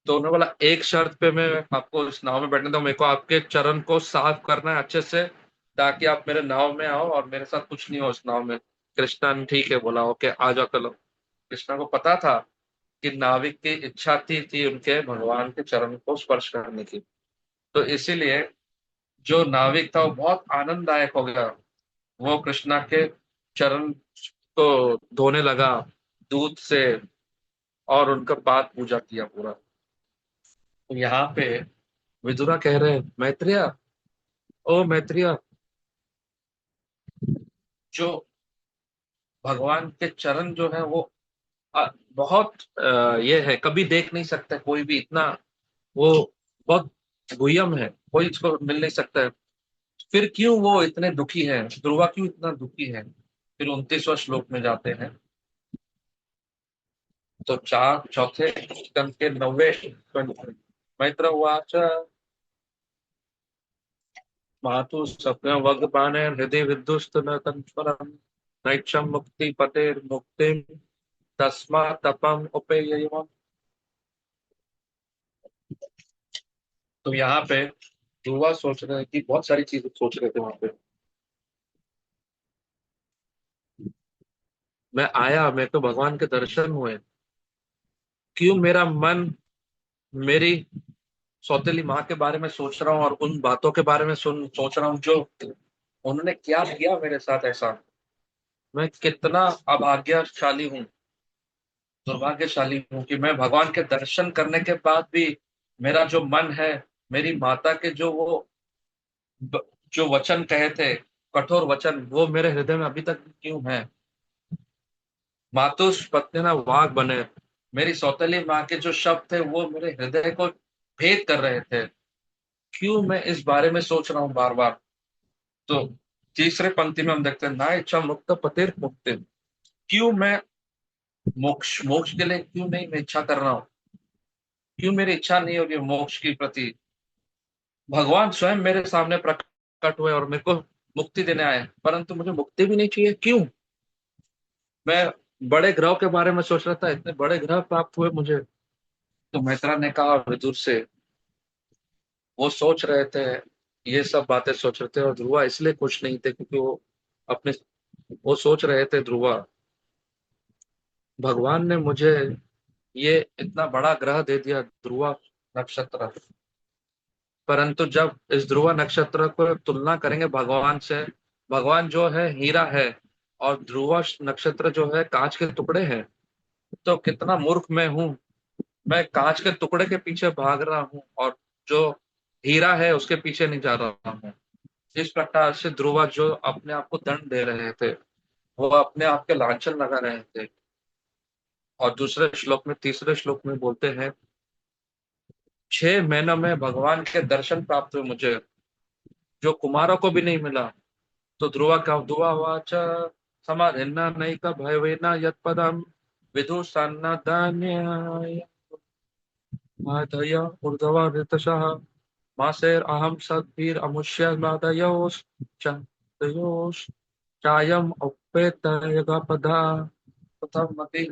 तो उन्होंने बोला, एक शर्त पे मैं आपको इस नाव में बैठने दूं, मेरे को आपके चरण को साफ करना है अच्छे से, ताकि आप मेरे नाव में आओ और मेरे साथ कुछ नहीं हो इस नाव में। कृष्णा ने ठीक है बोला, ओके आ जाओ चलो। कृष्णा को पता था कि नाविक की इच्छा थी उनके भगवान के चरण को स्पर्श करने की। तो इसीलिए जो नाविक था वो बहुत आनंददायक हो गया। वो कृष्णा के चरण को धोने लगा दूध से, और उनका पाद पूजा किया पूरा। तो यहाँ पे विदुरा कह रहे हैं, मैत्रिया, ओ मैत्रिया, जो भगवान के चरण जो है वो बहुत ये है, कभी देख नहीं सकता कोई भी इतना, वो बहुत गुह्यम है, कोई इसको मिल नहीं सकता है। फिर क्यों वो इतने दुखी है, ध्रुवा क्यों इतना दुखी है? फिर 29वां श्लोक में जाते हैं। तो चार चौथे स्कंद के 90वें मैत्र उवाच, मातु सत्यं वगपाने हृदि विदुस्त न तत्परम् नैक्षं मुक्ति पतेर्मुक्तिं तस्मात् तपम् उपेय्यम्। तो यहाँ पे ध्रुवा सोच रहे हैं कि बहुत सारी चीजें सोच रहे थे वहां पे। मैं आया, मेरे को भगवान के दर्शन हुए, क्यों मेरा मन मेरी सौतेली माँ के बारे में सोच रहा हूँ और उन बातों के बारे में सोच रहा हूँ जो उन्होंने क्या किया मेरे साथ ऐसा। मैं कितना अभाग्यशाली हूँ, दुर्भाग्यशाली हूँ कि मैं भगवान के दर्शन करने के बाद भी मेरा जो मन है, मेरी माता के ब- जो वचन कहे थे, कठोर वचन, वो मेरे हृदय में अभी तक क्यों है। मातुष पत्नी वाग बने, मेरी सौतेली माँ के जो शब्द थे वो मेरे हृदय को भेद कर रहे थे। क्यों मैं इस बारे में सोच रहा हूँ बार बार? तो तीसरे पंक्ति में हम देखते हैं, ना इच्छा मुक्त पतिर मुक्ति, क्यों मैं मोक्ष मोक्ष के लिए क्यों नहीं मैं इच्छा कर रहा हूँ? क्यों मेरी इच्छा नहीं हो रही है मोक्ष की प्रति? भगवान स्वयं मेरे सामने प्रकट हुए और मेरे को मुक्ति देने आए, परंतु मुझे मुक्ति भी नहीं चाहिए, क्यों? मैं बड़े ग्रह के बारे में सोच रहा था, इतने बड़े ग्रह प्राप्त हुए मुझे। तो मैत्रा ने कहा विदुर से, वो सोच रहे थे, ये सब बातें सोच रहे थे, और ध्रुवा इसलिए खुश नहीं थे क्योंकि अपने वो सोच रहे थे, ध्रुवा, भगवान ने मुझे ये इतना बड़ा ग्रह दे दिया, ध्रुवा नक्षत्र। परंतु जब इस ध्रुव नक्षत्र को तुलना करेंगे भगवान से, भगवान जो है हीरा है और ध्रुव नक्षत्र जो है कांच के टुकड़े हैं, तो कितना मूर्ख मैं हूँ। मैं कांच के टुकड़े के पीछे भाग रहा हूँ और जो हीरा है उसके पीछे नहीं जा रहा हूँ। इस प्रकार से ध्रुव जो अपने आप को दंड दे रहे थे, वो अपने आप के लांछन लगा रहे थे। और दूसरे श्लोक में, तीसरे श्लोक में बोलते हैं, 6 महीनों में भगवान के दर्शन प्राप्त हुए मुझे, जो कुमारों को भी नहीं मिला। तो ध्रुवा वाच समाधिन्ना नैक भयवेन यत्पदम विदुषान्न दान्याय माधय ऊर्ध्व ऋतशः मासेर अहम सद्भिर अमुष्य मादयोस् चयोस् चायम उपेत यगपदा तथा मति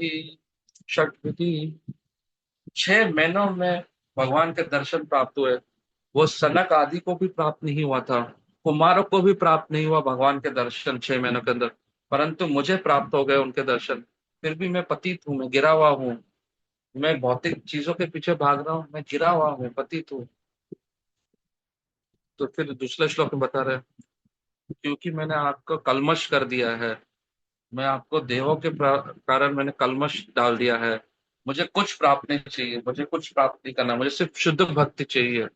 षट्विधि। 6 महीनों में भगवान के दर्शन प्राप्त हुए। वो सनक आदि को भी प्राप्त नहीं हुआ था, कुमारों को भी प्राप्त नहीं हुआ भगवान के दर्शन 6 महीनों के अंदर, परंतु मुझे प्राप्त हो गए उनके दर्शन। फिर भी मैं पतित हूँ, मैं गिरा हुआ हूँ, मैं भौतिक चीजों के पीछे भाग रहा हूँ, मैं गिरा हुआ हूँ, पतित हूँ। तो फिर दूसरे श्लोक में बता रहे हैं, क्योंकि मैंने आपको कलमश कर दिया है, मैं आपको देवों के कारण मैंने कलमश डाल दिया है। मुझे कुछ प्राप्त नहीं चाहिए, मुझे कुछ प्राप्त नहीं करना, मुझे सिर्फ शुद्ध भक्ति चाहिए।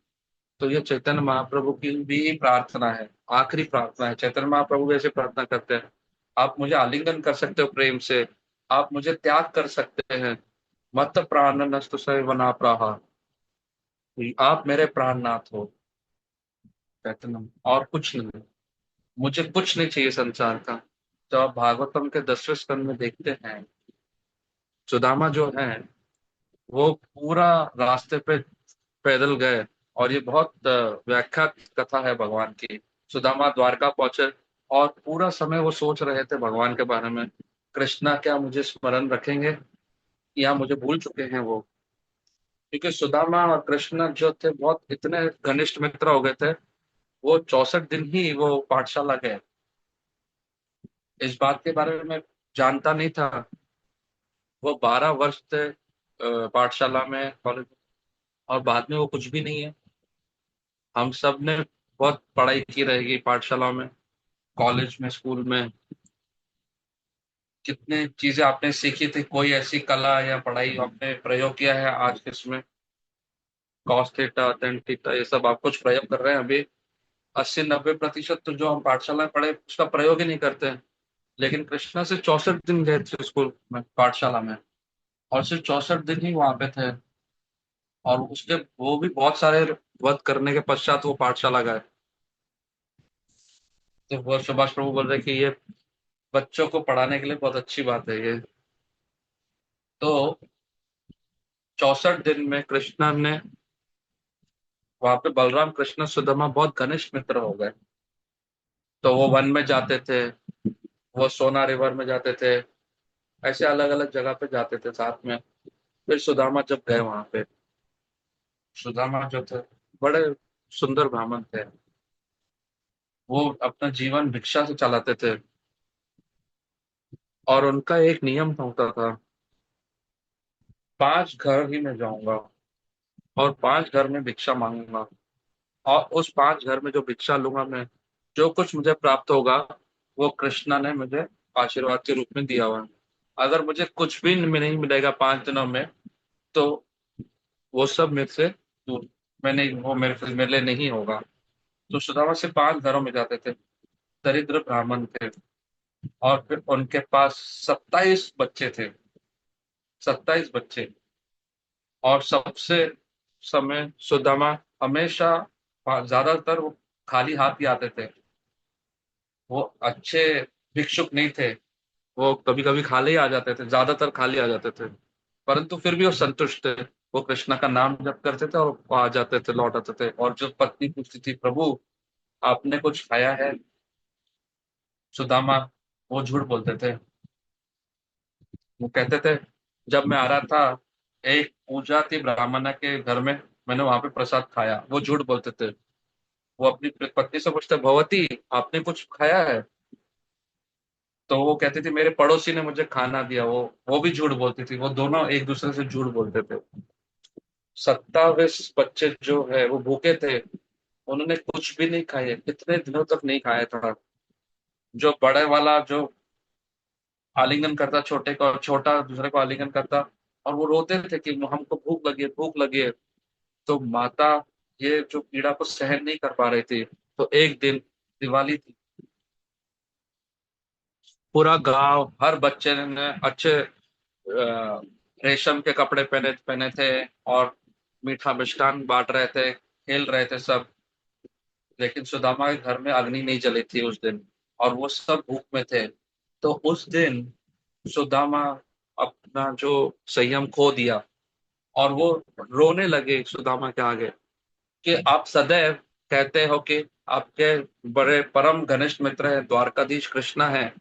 तो ये चैतन्य महाप्रभु की भी प्रार्थना है, आखिरी प्रार्थना है। चैतन्य महाप्रभु भी ऐसे प्रार्थना करते हैं, आप मुझे आलिंगन कर सकते हो प्रेम से, आप मुझे त्याग कर सकते हैं, मत प्राण नस्तु वना प्राहा, आप मेरे प्राणनाथ हो चैतन्य, और कुछ नहीं, मुझे कुछ नहीं चाहिए संसार का। तो आप भागवतम के 10वें स्कंद में देखते हैं, सुदामा जो है वो पूरा रास्ते पे पैदल गए। और ये बहुत व्याख्यात कथा है भगवान की। सुदामा द्वारका पहुंचे और पूरा समय वो सोच रहे थे भगवान के बारे में, कृष्णा क्या मुझे स्मरण रखेंगे या मुझे भूल चुके हैं वो। क्योंकि सुदामा और कृष्ण जो थे बहुत इतने घनिष्ठ मित्र हो गए थे, वो 64 दिन ही वो पाठशाला गए। इस बात के बारे में मैं जानता नहीं था। वो 12 वर्ष थे पाठशाला में, कॉलेज में, और बाद में वो कुछ भी नहीं है। हम सब ने बहुत पढ़ाई की रहेगी पाठशाला में, कॉलेज में, स्कूल में, कितने चीजें आपने सीखी थी, कोई ऐसी कला या पढ़ाई आपने प्रयोग किया है आज के इसमें, कॉस थीटा टेन थीटा, ये सब आप कुछ प्रयोग कर रहे हैं अभी? 80-90% तो जो हम पाठशाला में पढ़े उसका प्रयोग ही नहीं करते हैं। लेकिन कृष्णा से 64 दिन गए थे स्कूल में, पाठशाला में, और सिर्फ 64 दिन ही वहां पे थे। और उसके वो भी बहुत सारे वध करने के पश्चात वो पाठशाला गए। तो वो सुभाष प्रभु बोल रहे कि ये बच्चों को पढ़ाने के लिए बहुत अच्छी बात है ये। तो 64 दिन में कृष्ण ने, वहां पे बलराम कृष्ण सुदामा बहुत घनिष्ठ मित्र हो गए। तो वो वन में जाते थे, वो सोना रिवर में जाते थे, ऐसे अलग अलग जगह पे जाते थे साथ में। फिर सुदामा जब गए वहां पे, सुदामा जो थे बड़े सुंदर ब्राह्मण थे, वो अपना जीवन भिक्षा से चलाते थे। और उनका एक नियम होता था, 5 घर ही मैं जाऊंगा और 5 घर में भिक्षा मांगूंगा, और उस 5 घर में जो भिक्षा लूंगा मैं, जो कुछ मुझे प्राप्त होगा वो कृष्णा ने मुझे आशीर्वाद के रूप में दिया हुआ है। अगर मुझे कुछ भी नहीं मिलेगा 5 दिनों में, तो वो सब मेरे से दूर, मैं नहीं, वो मेरे लिए नहीं होगा। तो सुदामा से 5 घरों में जाते थे, दरिद्र ब्राह्मण थे, और फिर उनके पास 27 बच्चे थे, 27 बच्चे। और सबसे समय सुदामा हमेशा, ज्यादातर वो खाली हाथ ही आते थे। वो अच्छे भिक्षुक नहीं थे, वो कभी कभी खाली आ जाते थे, ज्यादातर खाली आ जाते थे, परंतु फिर भी वो संतुष्ट थे। वो कृष्णा का नाम जप करते थे और वो आ जाते थे, लौट आते थे। और जो पत्नी पूछती थी, प्रभु आपने कुछ खाया है, सुदामा वो झूठ बोलते थे। वो कहते थे, जब मैं आ रहा था एक पूजा थी ब्राह्मण के घर में, मैंने वहां पे प्रसाद खाया। वो झूठ बोलते थे। वो अपनी पत्नी से पूछते, भगवती आपने कुछ खाया है? तो वो कहती थी, मेरे पड़ोसी ने मुझे खाना दिया। वो भी झूठ बोलती थी। वो दोनों एक दूसरे से झूठ बोलते थे। 27 बच्चे जो है वो भूखे थे। उन्होंने कुछ भी नहीं खाए, कितने दिनों तक नहीं खाया था। जो बड़े वाला जो आलिंगन करता छोटे को, और छोटा दूसरे को आलिंगन करता, और वो रोते थे कि हमको भूख लगी है, भूख लगी है। तो माता ये जो पीड़ा को सहन नहीं कर पा रही थी, तो एक दिन दिवाली थी, पूरा गांव हर बच्चे ने अच्छे रेशम के कपड़े पहने पहने थे, और मीठा मिष्ठान बांट रहे थे, खेल रहे थे सब। लेकिन सुदामा के घर में अग्नि नहीं जली थी उस दिन, और वो सब भूख में थे। तो उस दिन सुदामा अपना जो संयम खो दिया, और वो रोने लगे सुदामा के आगे कि आप सदैव कहते हो कि आपके बड़े परम घनिष्ठ मित्र है द्वारकाधीश कृष्णा है,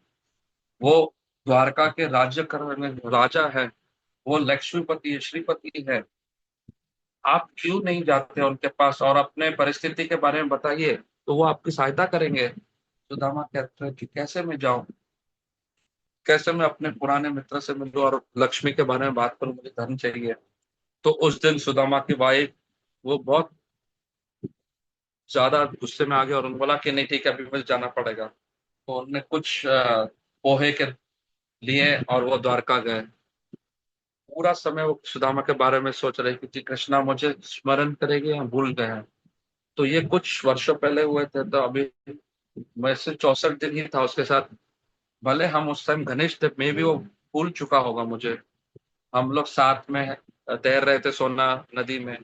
वो द्वारका के राज्य करने राजा है, वो लक्ष्मीपति श्रीपति है। आप क्यों नहीं जाते उनके पास और अपने परिस्थिति के बारे में बताइए, तो वो आपकी सहायता करेंगे। सुदामा कहते हैं कि कैसे मैं जाऊं, कैसे मैं अपने पुराने मित्र से मिलूं और लक्ष्मी के बारे में बात करूं, मुझे धन चाहिए। तो उस दिन सुदामा की वाइफ वो बहुत ज्यादा गुस्से में आ गए, और उन्होंने बोला कि नहीं ठीक है, अभी मुझे जाना पड़ेगा। तो उन्होंने कुछ पोहे के लिए और वो द्वारका गए। पूरा समय वो सुदामा के बारे में सोच रहे कि कृष्णा मुझे स्मरण करेगी या भूल गए हैं। तो ये कुछ वर्षों पहले हुए थे, तो अभी वैसे 64 दिन ही था उसके साथ। भले हम उस टाइम घनिष्ठ थे, मे भी वो भूल चुका होगा मुझे। हम लोग साथ में तैर रहे थे सोना नदी में,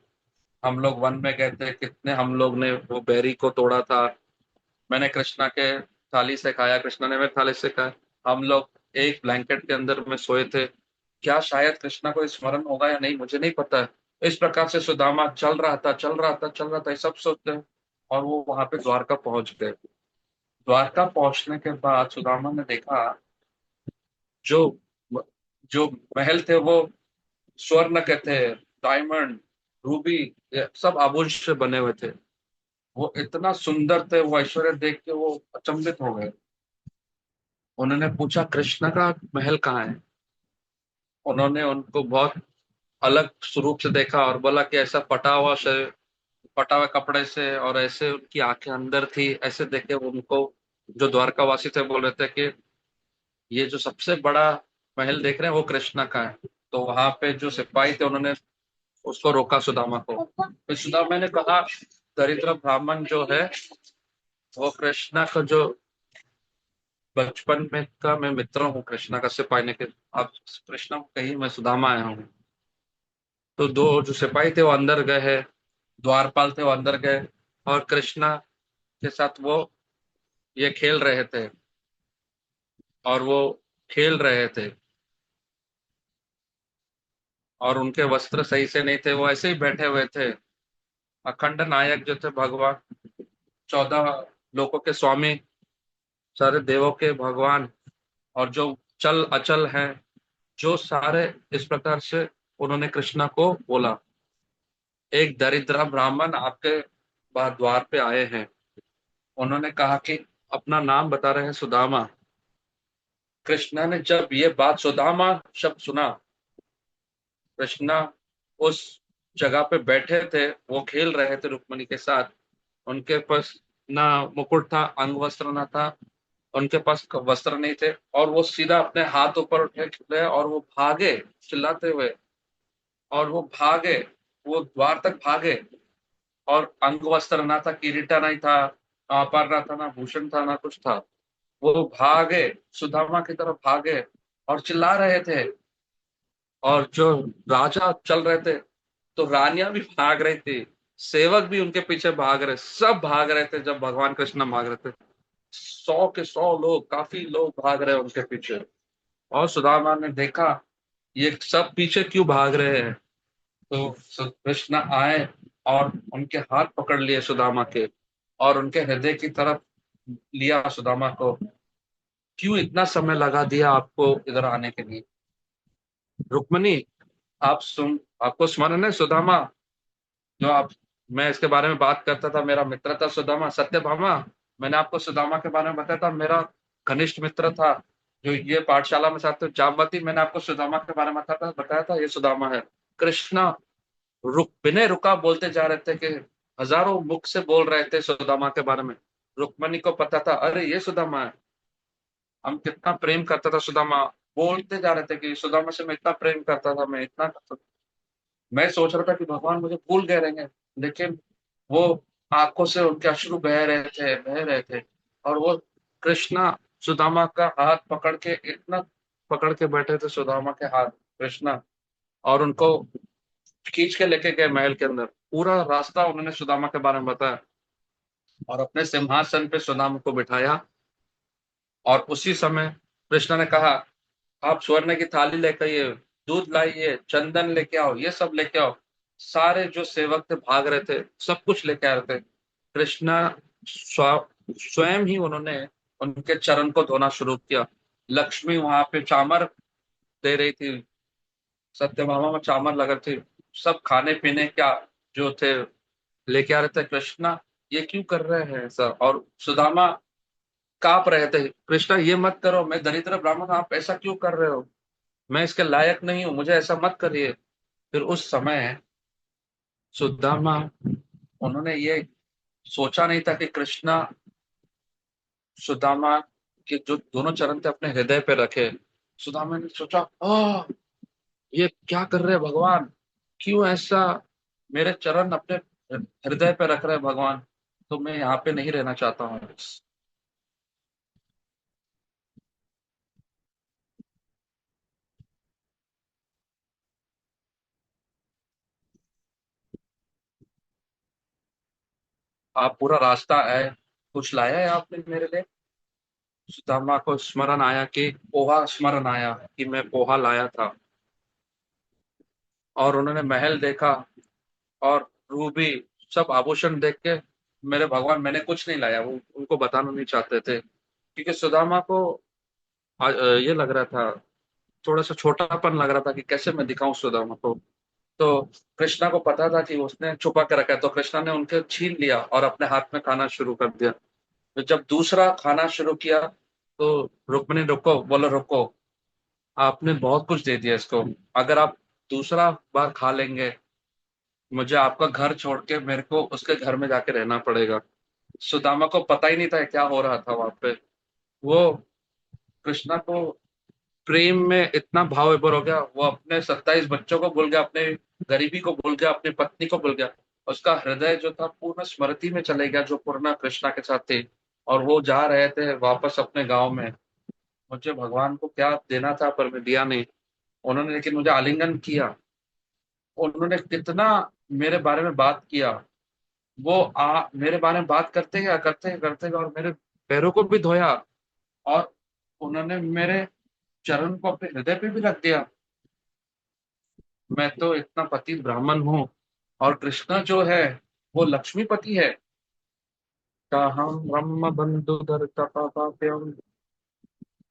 हम लोग वन में गए थे, कितने हम लोग ने वो बेरी को तोड़ा था। मैंने कृष्णा के थाली से खाया, कृष्णा ने मेरे थाली से खाया। हम लोग एक ब्लैंकेट के अंदर में सोए थे। क्या शायद कृष्णा को स्मरण होगा या नहीं, मुझे नहीं पता है। इस प्रकार से सुदामा चल रहा था, चल रहा था, चल रहा था, ये सब सोचते हैं। और वो वहां पे द्वारका पहुंच गए। द्वारका पहुंचने के बाद सुदामा ने देखा, जो जो महल थे वो स्वर्ण के थे, डायमंड, रूबी, ये सब आभूषण से बने हुए थे। वो इतना सुंदर थे, वो ऐश्वर्य देख के वो अचंभित हो गए। उन्होंने पूछा कृष्ण का महल कहाँ है। उन्होंने उनको बहुत अलग स्वरूप से देखा और बोला कि ऐसा पटा हुआ कपड़े से, और ऐसे उनकी आंखें अंदर थी, ऐसे देखे उनको। जो द्वारकावासी थे बोल रहे थे कि ये जो सबसे बड़ा महल देख रहे हैं वो कृष्णा का है। तो वहां पे जो सिपाही थे उन्होंने उसको रोका, सुदामा को। फिर सुदामा ने कहा, दरिद्र ब्राह्मण जो है, वो कृष्णा का जो बचपन में का मैं मित्र हूँ, कृष्णा का सिपाही ने कि आप कृष्णा को कही मैं सुदामा आया हूँ। तो दो जो सिपाही थे वो अंदर गए हैं, द्वारपाल थे वो अंदर गए, और कृष्णा के साथ वो ये खेल रहे थे, और वो खेल रहे थे, और उनके वस्त्र सही से नहीं थे, वो ऐसे ही बैठे हुए थे। अखंड नायक जो थे भगवान, 14 लोकों के स्वामी, सारे देवों के भगवान, और जो चल अचल हैं, जो सारे इस प्रकार से उन्होंने कृष्णा को बोला, एक दरिद्र ब्राह्मण आपके द्वार पे आए हैं। उन्होंने कहा कि अपना नाम बता रहे हैं सुदामा। कृष्णा ने जब ये बात सुदामा शब्द सुना, कृष्णा उस जगह पे बैठे थे, वो खेल रहे थे रुक्मणी के साथ। उनके पास ना मुकुट था, अंग वस्त्र ना था, उनके पास वस्त्र नहीं थे, और वो सीधा अपने हाथ ऊपर उठे खिले और वो भागे चिल्लाते हुए, और वो भागे, वो द्वार तक भागे। और अंग वस्त्र ना था, किरीटा नहीं था, आभरण ना था, ना भूषण था, ना कुछ था। वो भागे, सुदामा की तरफ भागे, और चिल्ला रहे थे। और जो राजा चल रहे थे, तो रानियां भी भाग रही थी, सेवक भी उनके पीछे भाग रहे, सब भाग रहे थे जब भगवान कृष्ण भाग रहे थे। 100 के 100 लोग, काफी लोग भाग रहे हैं उनके पीछे। और सुदामा ने देखा ये सब पीछे क्यों भाग रहे हैं। तो कृष्ण आए और उनके हाथ पकड़ लिए सुदामा के, और उनके हृदय की तरफ लिया सुदामा को। क्यों इतना समय लगा दिया आपको इधर आने के लिए, रुक्मणी? आपको स्मरण है सुदामा, जो आप मैं इसके बारे में बात करता था, मेरा मित्र था सुदामा, सत्यभामा। मैंने आपको सुदामा के बारे में बताया था, मेरा घनिष्ठ मित्र था, जो ये पाठशाला में साथ थे, जामवती। मैंने आपको सुदामा के बारे में बताया था, ये सुदामा है। कृष्णा रुक बिना रुका बोलते जा रहे थे कि हजारों मुख से बोल रहे थे सुदामा के बारे में। रुक्मणी को पता था, अरे ये सुदामा है, हम कितना प्रेम करता था सुदामा। बोलते जा रहे थे कि सुदामा से मैं इतना प्रेम करता था, मैं इतना करता था। मैं सोच रहा था कि भगवान मुझे भूल गए रहेंगे, लेकिन वो आंखों से उनके अश्रु बह रहे थे, बह रहे थे। और वो कृष्णा सुदामा का हाथ पकड़ के इतना पकड़ के बैठे थे, सुदामा के हाथ कृष्णा, और उनको खींच के लेके गए महल के अंदर। पूरा रास्ता उन्होंने सुदामा के बारे में बताया और अपने सिंहासन पे सुदामा को बिठाया। और उसी समय कृष्ण ने कहा, आप स्वर्ण की थाली लेकर आइए, दूध लाइए, चंदन लेके आओ, ये सब लेके आओ। सारे जो सेवक थे भाग रहे थे, सब कुछ लेके आ रहे थे। कृष्णा स्वयं ही उन्होंने उनके चरण को धोना शुरू किया। लक्ष्मी वहां पे चामर दे रही थी, सत्यभामा में चामर लगा थी, सब खाने पीने क्या जो थे लेके आ रहे थे। कृष्णा ये क्यों कर रहे हैं सर? और सुदामा कांप रहे थे, कृष्णा ये मत करो, मैं दरिद्र ब्राह्मण हूं, आप ऐसा क्यों कर रहे हो, मैं इसके लायक नहीं हूं, मुझे ऐसा मत करिए। फिर उस समय सुदामा, उन्होंने ये सोचा नहीं था कि कृष्णा सुदामा के जो दोनों चरण थे अपने हृदय पे रखे। सुदामा ने सोचा, ये क्या कर रहे हैं भगवान, क्यों ऐसा मेरे चरण अपने हृदय पे रख रहे हैं भगवान, तो मैं यहाँ पे नहीं रहना चाहता हूँ। आप पूरा रास्ता आए, कुछ लाया है आपने मेरे लिए? सुदामा को स्मरण आया कि पोहा स्मरण आया कि मैं पोहा लाया था। और उन्होंने महल देखा और रूबी सब आभूषण देख के, मेरे भगवान मैंने कुछ नहीं लाया, वो उनको बताना नहीं चाहते थे, क्योंकि सुदामा को ये लग रहा था, थोड़ा सा छोटापन लग रहा था कि कैसे मैं दिखाऊं सुदामा को। तो कृष्णा को पता था कि उसने छुपा के रखा है, तो कृष्णा ने उनके छीन लिया और अपने हाथ में खाना शुरू कर दिया। तो जब दूसरा खाना शुरू किया तो रुक्मिणी, रुको, बोलो रुको, आपने बहुत कुछ दे दिया इसको, अगर आप दूसरा बार खा लेंगे, मुझे आपका घर छोड़ के मेरे को उसके घर में जाके रहना पड़ेगा। सुदामा को पता ही नहीं था क्या हो रहा था वहां पे। वो कृष्णा को प्रेम में इतना भाव विभोर हो गया, वो अपने 27 बच्चों को भूल गया, अपने गरीबी को भूल गया, अपनी पत्नी को भूल गया। उसका हृदय जो था पूर्ण स्मृति में चले गया, जो पूर्ण कृष्णा के साथ थे। और वो जा रहे थे वापस अपने गांव में। मुझे भगवान को क्या देना था पर मैं दिया नहीं। उन्होंने लेकिन मुझे आलिंगन किया, उन्होंने कितना मेरे बारे में बात किया। वो मेरे बारे में बात करते गया, करते करते गया, और मेरे पैरों को भी धोया। और उन्होंने मेरे चरण को अपने हृदय पे भी रख दिया। मैं तो इतना पतित ब्राह्मण हूँ, और कृष्ण जो है वो लक्ष्मीपति है। हम ब्रह्म बंधुधर तपाप्यम,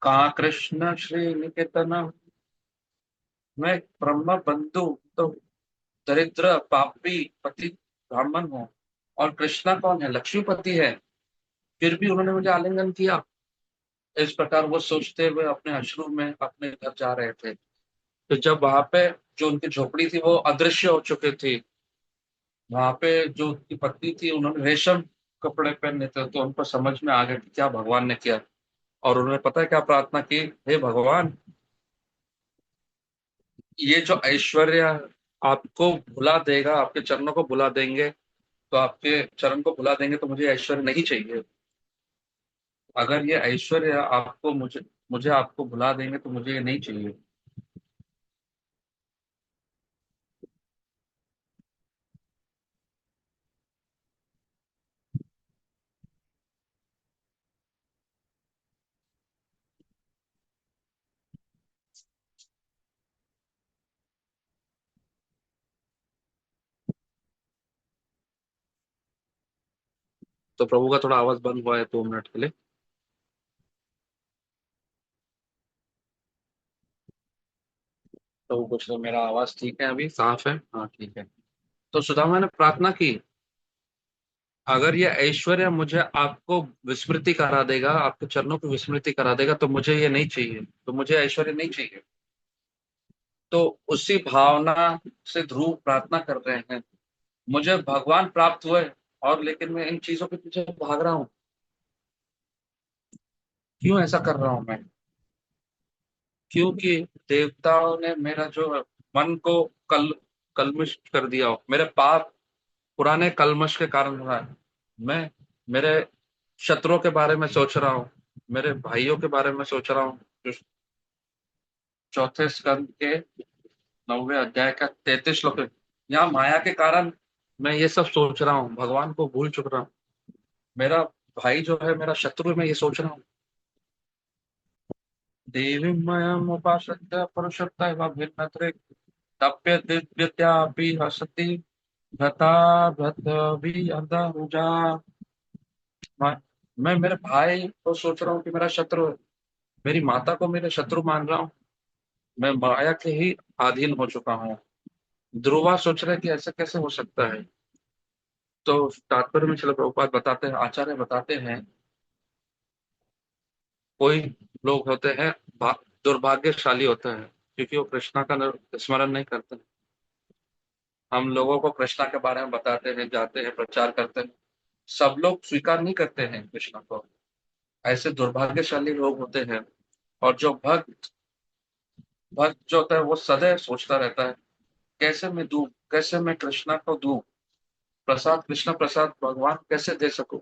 कहाँ कृष्ण श्री निकेतन। मैं ब्रह्म बंधु तो दरिद्र पापी पतित ब्राह्मण हूँ, और कृष्णा कौन है, लक्ष्मीपति है। फिर भी उन्होंने मुझे आलिंगन किया। इस प्रकार वो सोचते हुए अपने अश्रु में अपने घर जा रहे थे। तो जब वहां पे जो उनकी झोपड़ी थी वो अदृश्य हो चुकी थी, वहां पे जो उनकी पत्नी थी उन्होंने रेशम कपड़े पहने थे, तो उनको समझ में आ गया कि क्या भगवान ने किया। और उन्होंने पता है क्या प्रार्थना की, हे भगवान, ये जो ऐश्वर्य आपको भुला देगा, आपके चरणों को भुला देंगे, तो आपके चरण को भुला देंगे तो मुझे ऐश्वर्य नहीं चाहिए। अगर ये ऐश्वर्य आपको मुझे मुझे आपको भुला देंगे तो मुझे ये नहीं चाहिए। तो प्रभु का थोड़ा आवाज बंद हुआ है 2 मिनट के लिए। प्रभु कुछ तो, मेरा आवाज ठीक है, अभी साफ है? हाँ ठीक है। तो सुदामा ने प्रार्थना की, अगर ये ऐश्वर्य मुझे आपको विस्मृति करा देगा, आपके चरणों की विस्मृति करा देगा, तो मुझे ये नहीं चाहिए, तो मुझे ऐश्वर्य नहीं चाहिए। तो उसी भावना से ध्रुव प्रार्थना कर रहे हैं, मुझे भगवान प्राप्त हुए, और लेकिन मैं इन चीजों के पीछे भाग रहा हूँ। क्यों ऐसा कर रहा हूं मैं? क्योंकि देवताओं ने मेरा जो मन को कलमिश कर दिया हो, मेरे पाप पुराने कलमश के कारण हुआ है। मैं मेरे शत्रुओं के बारे में सोच रहा हूँ, मेरे भाइयों के बारे में सोच रहा हूँ, जो चौथे स्कंद के 9वें अध्याय का 33 श्लोक है। यहाँ माया के कारण मैं ये सब सोच रहा हूँ, भगवान को भूल चुक रहा हूँ। मेरा भाई जो है मेरा शत्रु है, मैं ये सोच रहा हूँ। देवी मयम उपासत्य पुरुषत्व भिन्नत्रे तप्य दिव्यत्यापि हसति भता भत भी अंधा। मैं मेरे भाई को सोच रहा हूँ कि मेरा शत्रु है, मेरी माता को मेरे शत्रु मान रहा हूँ। मैं माया के ही अधीन हो चुका हूँ। ध्रुवा सोच रहे कि ऐसा कैसे हो सकता है। तो तात्पर्य में चलो प्रभुपाद बताते हैं, आचार्य बताते हैं, कोई लोग होते हैं दुर्भाग्यशाली होते हैं, क्योंकि वो कृष्णा का स्मरण नहीं करते। हम लोगों को कृष्णा के बारे में बताते हैं, जाते हैं, प्रचार करते हैं, सब लोग स्वीकार नहीं करते हैं कृष्णा को। ऐसे दुर्भाग्यशाली लोग होते हैं। और जो भक्त भक्त जो होता है वो सदैव सोचता रहता है, कैसे मैं दूं, कैसे मैं कृष्णा को दूं प्रसाद, कृष्ण प्रसाद भगवान कैसे दे सकूं।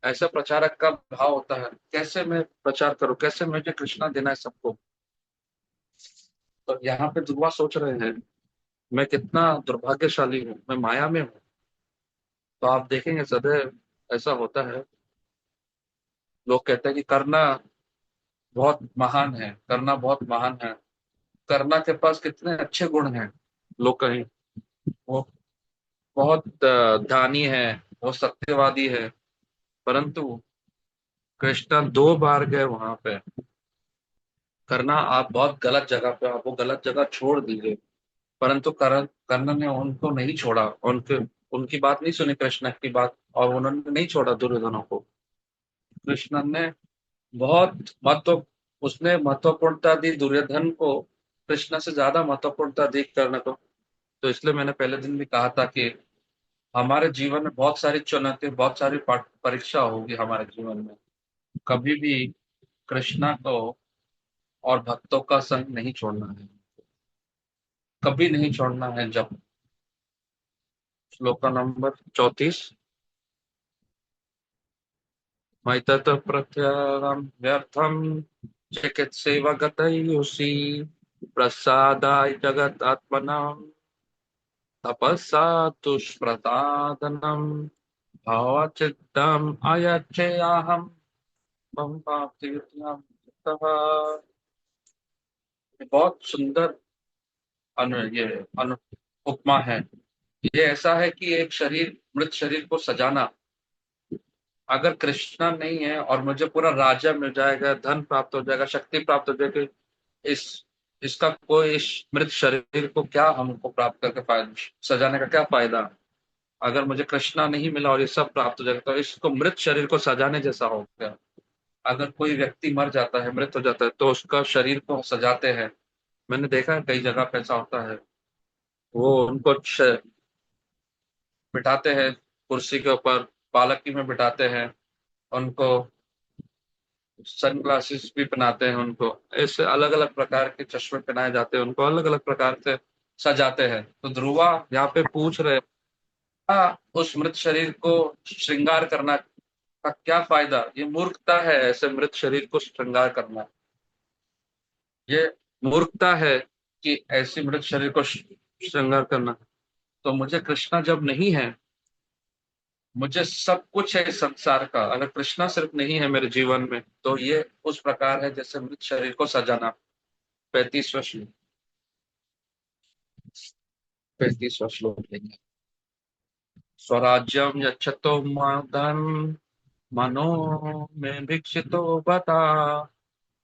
ऐसा प्रचारक का भाव होता है, कैसे मैं प्रचार करूं, कैसे मुझे कृष्णा देना है सबको। तो यहाँ पे ध्रुवा सोच रहे हैं, मैं कितना दुर्भाग्यशाली हूँ, मैं माया में हूँ। तो आप देखेंगे सदैव ऐसा होता है। लोग कहते हैं कि करना बहुत महान है, करना बहुत महान है, करना के पास कितने अच्छे गुण हैं। लोग कहें वो बहुत दानी है, वो सत्यवादी है, परंतु कृष्णा 2 बार गए वहां पे। करना आप बहुत गलत जगह पे, आप वो गलत जगह छोड़ दीजिए, परंतु कर्ण ने उनको नहीं छोड़ा, उनके उनकी बात नहीं सुनी, कृष्ण की बात, और उन्होंने नहीं छोड़ा दुर्योधनों को। कृष्ण ने बहुत महत्व उसने महत्वपूर्णता दी दुर्योधन को, कृष्ण से ज्यादा महत्वपूर्णता दी कर्ण को। तो इसलिए मैंने पहले दिन भी कहा था कि हमारे जीवन में बहुत सारी चुनौती, बहुत सारी परीक्षा होगी हमारे जीवन में। कभी भी कृष्णा को और भक्तों का संग नहीं छोड़ना है, कभी नहीं छोड़ना है। जब श्लोक नंबर 34, मैतत प्रत्यरम व्यर्थम चिकित्सेव गतयुषी प्रसादाय जगत आत्मना तपस्सा दुष्प्रसादनम भावचित्तम अयच्छेयाहम मम पापतीर्थम ततः। बहुत सुंदर ये अनु उपमा है। ये ऐसा है कि एक शरीर, मृत शरीर को सजाना, अगर कृष्णा नहीं है और मुझे पूरा राज्य मिल जाएगा, धन प्राप्त हो जाएगा, शक्ति प्राप्त हो जाएगी, इस इसका कोई, इस मृत शरीर को क्या हमको प्राप्त करके फायदा, सजाने का क्या फायदा। अगर मुझे कृष्णा नहीं मिला और ये सब प्राप्त हो जाएगा, तो इसको मृत शरीर को सजाने जैसा हो गया। अगर कोई व्यक्ति मर जाता है, मृत हो जाता है, तो उसका शरीर को सजाते हैं। मैंने देखा है कई जगह पे ऐसा होता है। वो उनको बिठाते हैं कुर्सी के ऊपर, पालकी में बिठाते हैं उनको, सन ग्लासेस भी पहनाते हैं उनको, ऐसे अलग अलग प्रकार के चश्मे पहनाए जाते हैं उनको, अलग अलग प्रकार से सजाते हैं। तो ध्रुवा यहाँ पे पूछ रहे, उस मृत शरीर को श्रृंगार करना का क्या फायदा, ये मूर्खता है ऐसे मृत शरीर को श्रृंगार करना। ये मूर्खता है कि ऐसे मृत शरीर को श्रृंगार करना। तो मुझे कृष्णा जब नहीं है, मुझे सब कुछ है इस संसार का, अगर कृष्णा सिर्फ नहीं है मेरे जीवन में, तो ये उस प्रकार है जैसे मृत शरीर को सजाना। 35वां श्लोक, 35वां श्लोक लेंगे। स्वराज्यम यच्छतो मदन मनो में भिक्षितो बता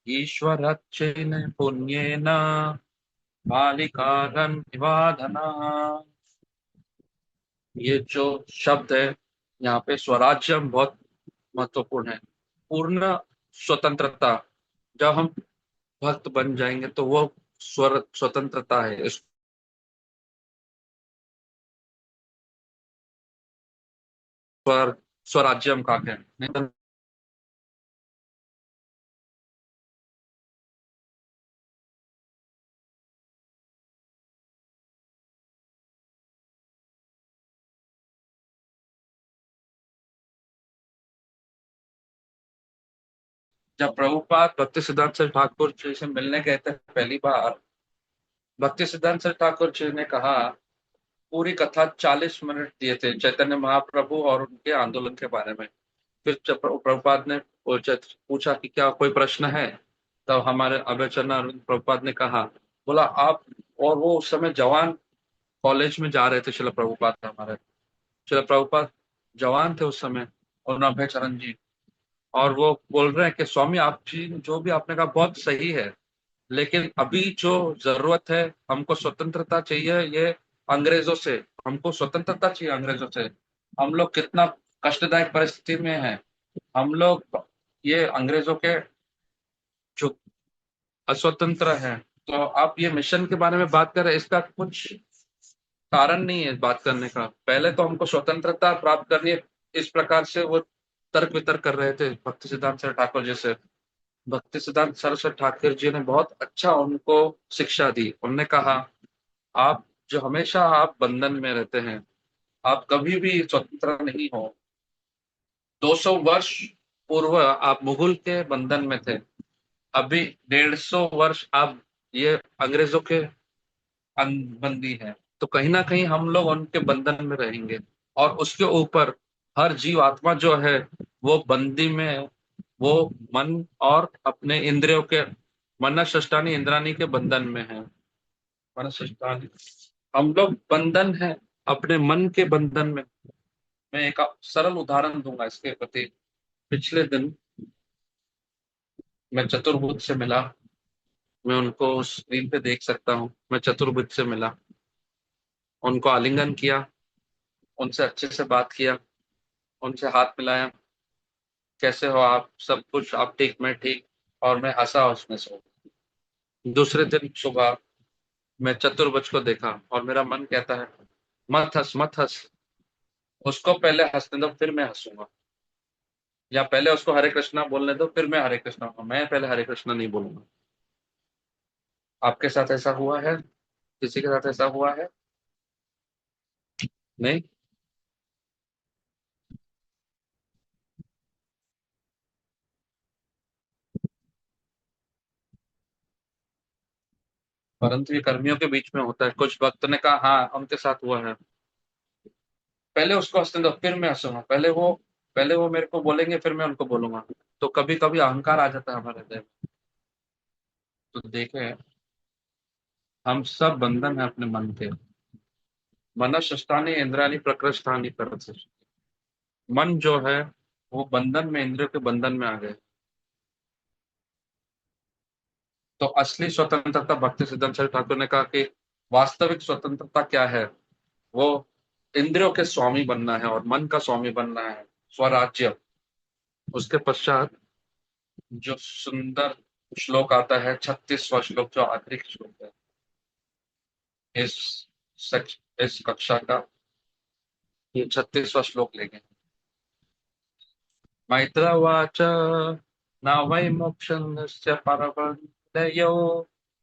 ईश्वरच्चेन पुण्येन बालिकागन विवाधना। ये जो शब्द है यहाँ पे, स्वराज्यम बहुत महत्वपूर्ण है। पूर्ण स्वतंत्रता। जब हम भक्त बन जाएंगे तो वो स्वतंत्रता है, इस स्वर स्वराज्यम का है, नहीं तो जब प्रभुपाद भक्ति सिद्धांत सर ठाकुर जी से मिलने गए थे पहली बार, भक्ति सिद्धांत सर ठाकुर जी ने कहा, पूरी कथा 40 मिनट दिए थे चैतन्य महाप्रभु और उनके आंदोलन के बारे में। फिर जब प्रभुपाद ने पूछा कि क्या कोई प्रश्न है, तब हमारे अभयचरण प्रभुपाद ने कहा, बोला आप, और वो उस समय जवान कॉलेज में जा रहे थे, शिला प्रभुपाद हमारे शिला प्रभुपाद जवान थे उस समय, और अभयचरण जी, और वो बोल रहे हैं कि स्वामी आप जी जो भी आपने कहा बहुत सही है, लेकिन अभी जो जरूरत है, हमको स्वतंत्रता चाहिए, ये अंग्रेजों से, हमको स्वतंत्रता चाहिए अंग्रेजों से। हम लोग कितना कष्टदायक परिस्थिति में हैं, हम लोग ये अंग्रेजों के जो अस्वतंत्र हैं। तो आप ये मिशन के बारे में बात कर रहे हैं, इसका कुछ कारण नहीं है बात करने का। पहले तो हमको स्वतंत्रता प्राप्त करनी है, इस प्रकार से वो तर्क वितर्क कर रहे थे भक्ति सिद्धांत सर ठाकुर जी से। भक्ति सिद्धांत सरस्वती ठाकुर जी ने बहुत अच्छा उनको शिक्षा दी। उन्होंने कहा, आप जो हमेशा आप बंधन में रहते हैं, आप कभी भी स्वतंत्र नहीं हो। 200 वर्ष पूर्व आप मुगल के बंधन में थे, अभी 150 वर्ष आप ये अंग्रेजों के बंदी है। तो कहीं ना कहीं हम लोग उनके बंधन में रहेंगे, और उसके ऊपर हर जीव आत्मा जो है वो बंदी में, वो मन और अपने इंद्रियों के, मन षष्ठानी इंद्रानी के बंधन में है। मन षष्ठानी, हम लोग बंधन है अपने मन के बंधन में। मैं एक सरल उदाहरण दूंगा इसके प्रति। पिछले दिन मैं चतुर्भुज से मिला, मैं उनको स्क्रीन पे देख सकता हूँ, मैं चतुर्भुज से मिला, उनको आलिंगन किया, उनसे अच्छे से बात किया, उनसे हाथ मिलाया, कैसे हो आप, सब कुछ आप ठीक, मैं ठीक, और मैं हंसा उसमें से। दूसरे दिन सुबह मैं चतुर्भुज को देखा और मेरा मन कहता है, मत हंस मत हंस, उसको पहले हंसने दो फिर मैं हंसूंगा, या पहले उसको हरे कृष्णा बोलने दो फिर मैं हरे कृष्णा, मैं पहले हरे कृष्णा नहीं बोलूंगा। आपके साथ ऐसा हुआ है? किसी के साथ ऐसा हुआ है? नहीं। परंतु ये कर्मियों के बीच में होता है। कुछ भक्त ने कहा हाँ उनके साथ हुआ है, पहले उसको हंसने दो फिर मैं हंसूंगा, पहले वो मेरे को बोलेंगे फिर मैं उनको बोलूंगा। तो कभी कभी अहंकार आ जाता है हमारे हृदय में। तो देखे, हम सब बंधन है अपने मन के। मनष्ठानी इंद्रानी प्रकृष्टानी परत। मन जो है वो बंधन में, इंद्रियों के बंधन में आ गए। तो असली स्वतंत्रता, भक्ति सिद्धांत शरीफ ठाकुर ने कहा कि वास्तविक स्वतंत्रता क्या है, वो इंद्रियों के स्वामी बनना है और मन का स्वामी बनना है, स्वराज्य। उसके पश्चात जो सुंदर श्लोक आता है, 36वां श्लोक, जो आखिरी श्लोक है इस इस कक्षा का, ये 36वां श्लोक लेंगे। मैत्रवाच न वै मोक्षस्य परवर्तयो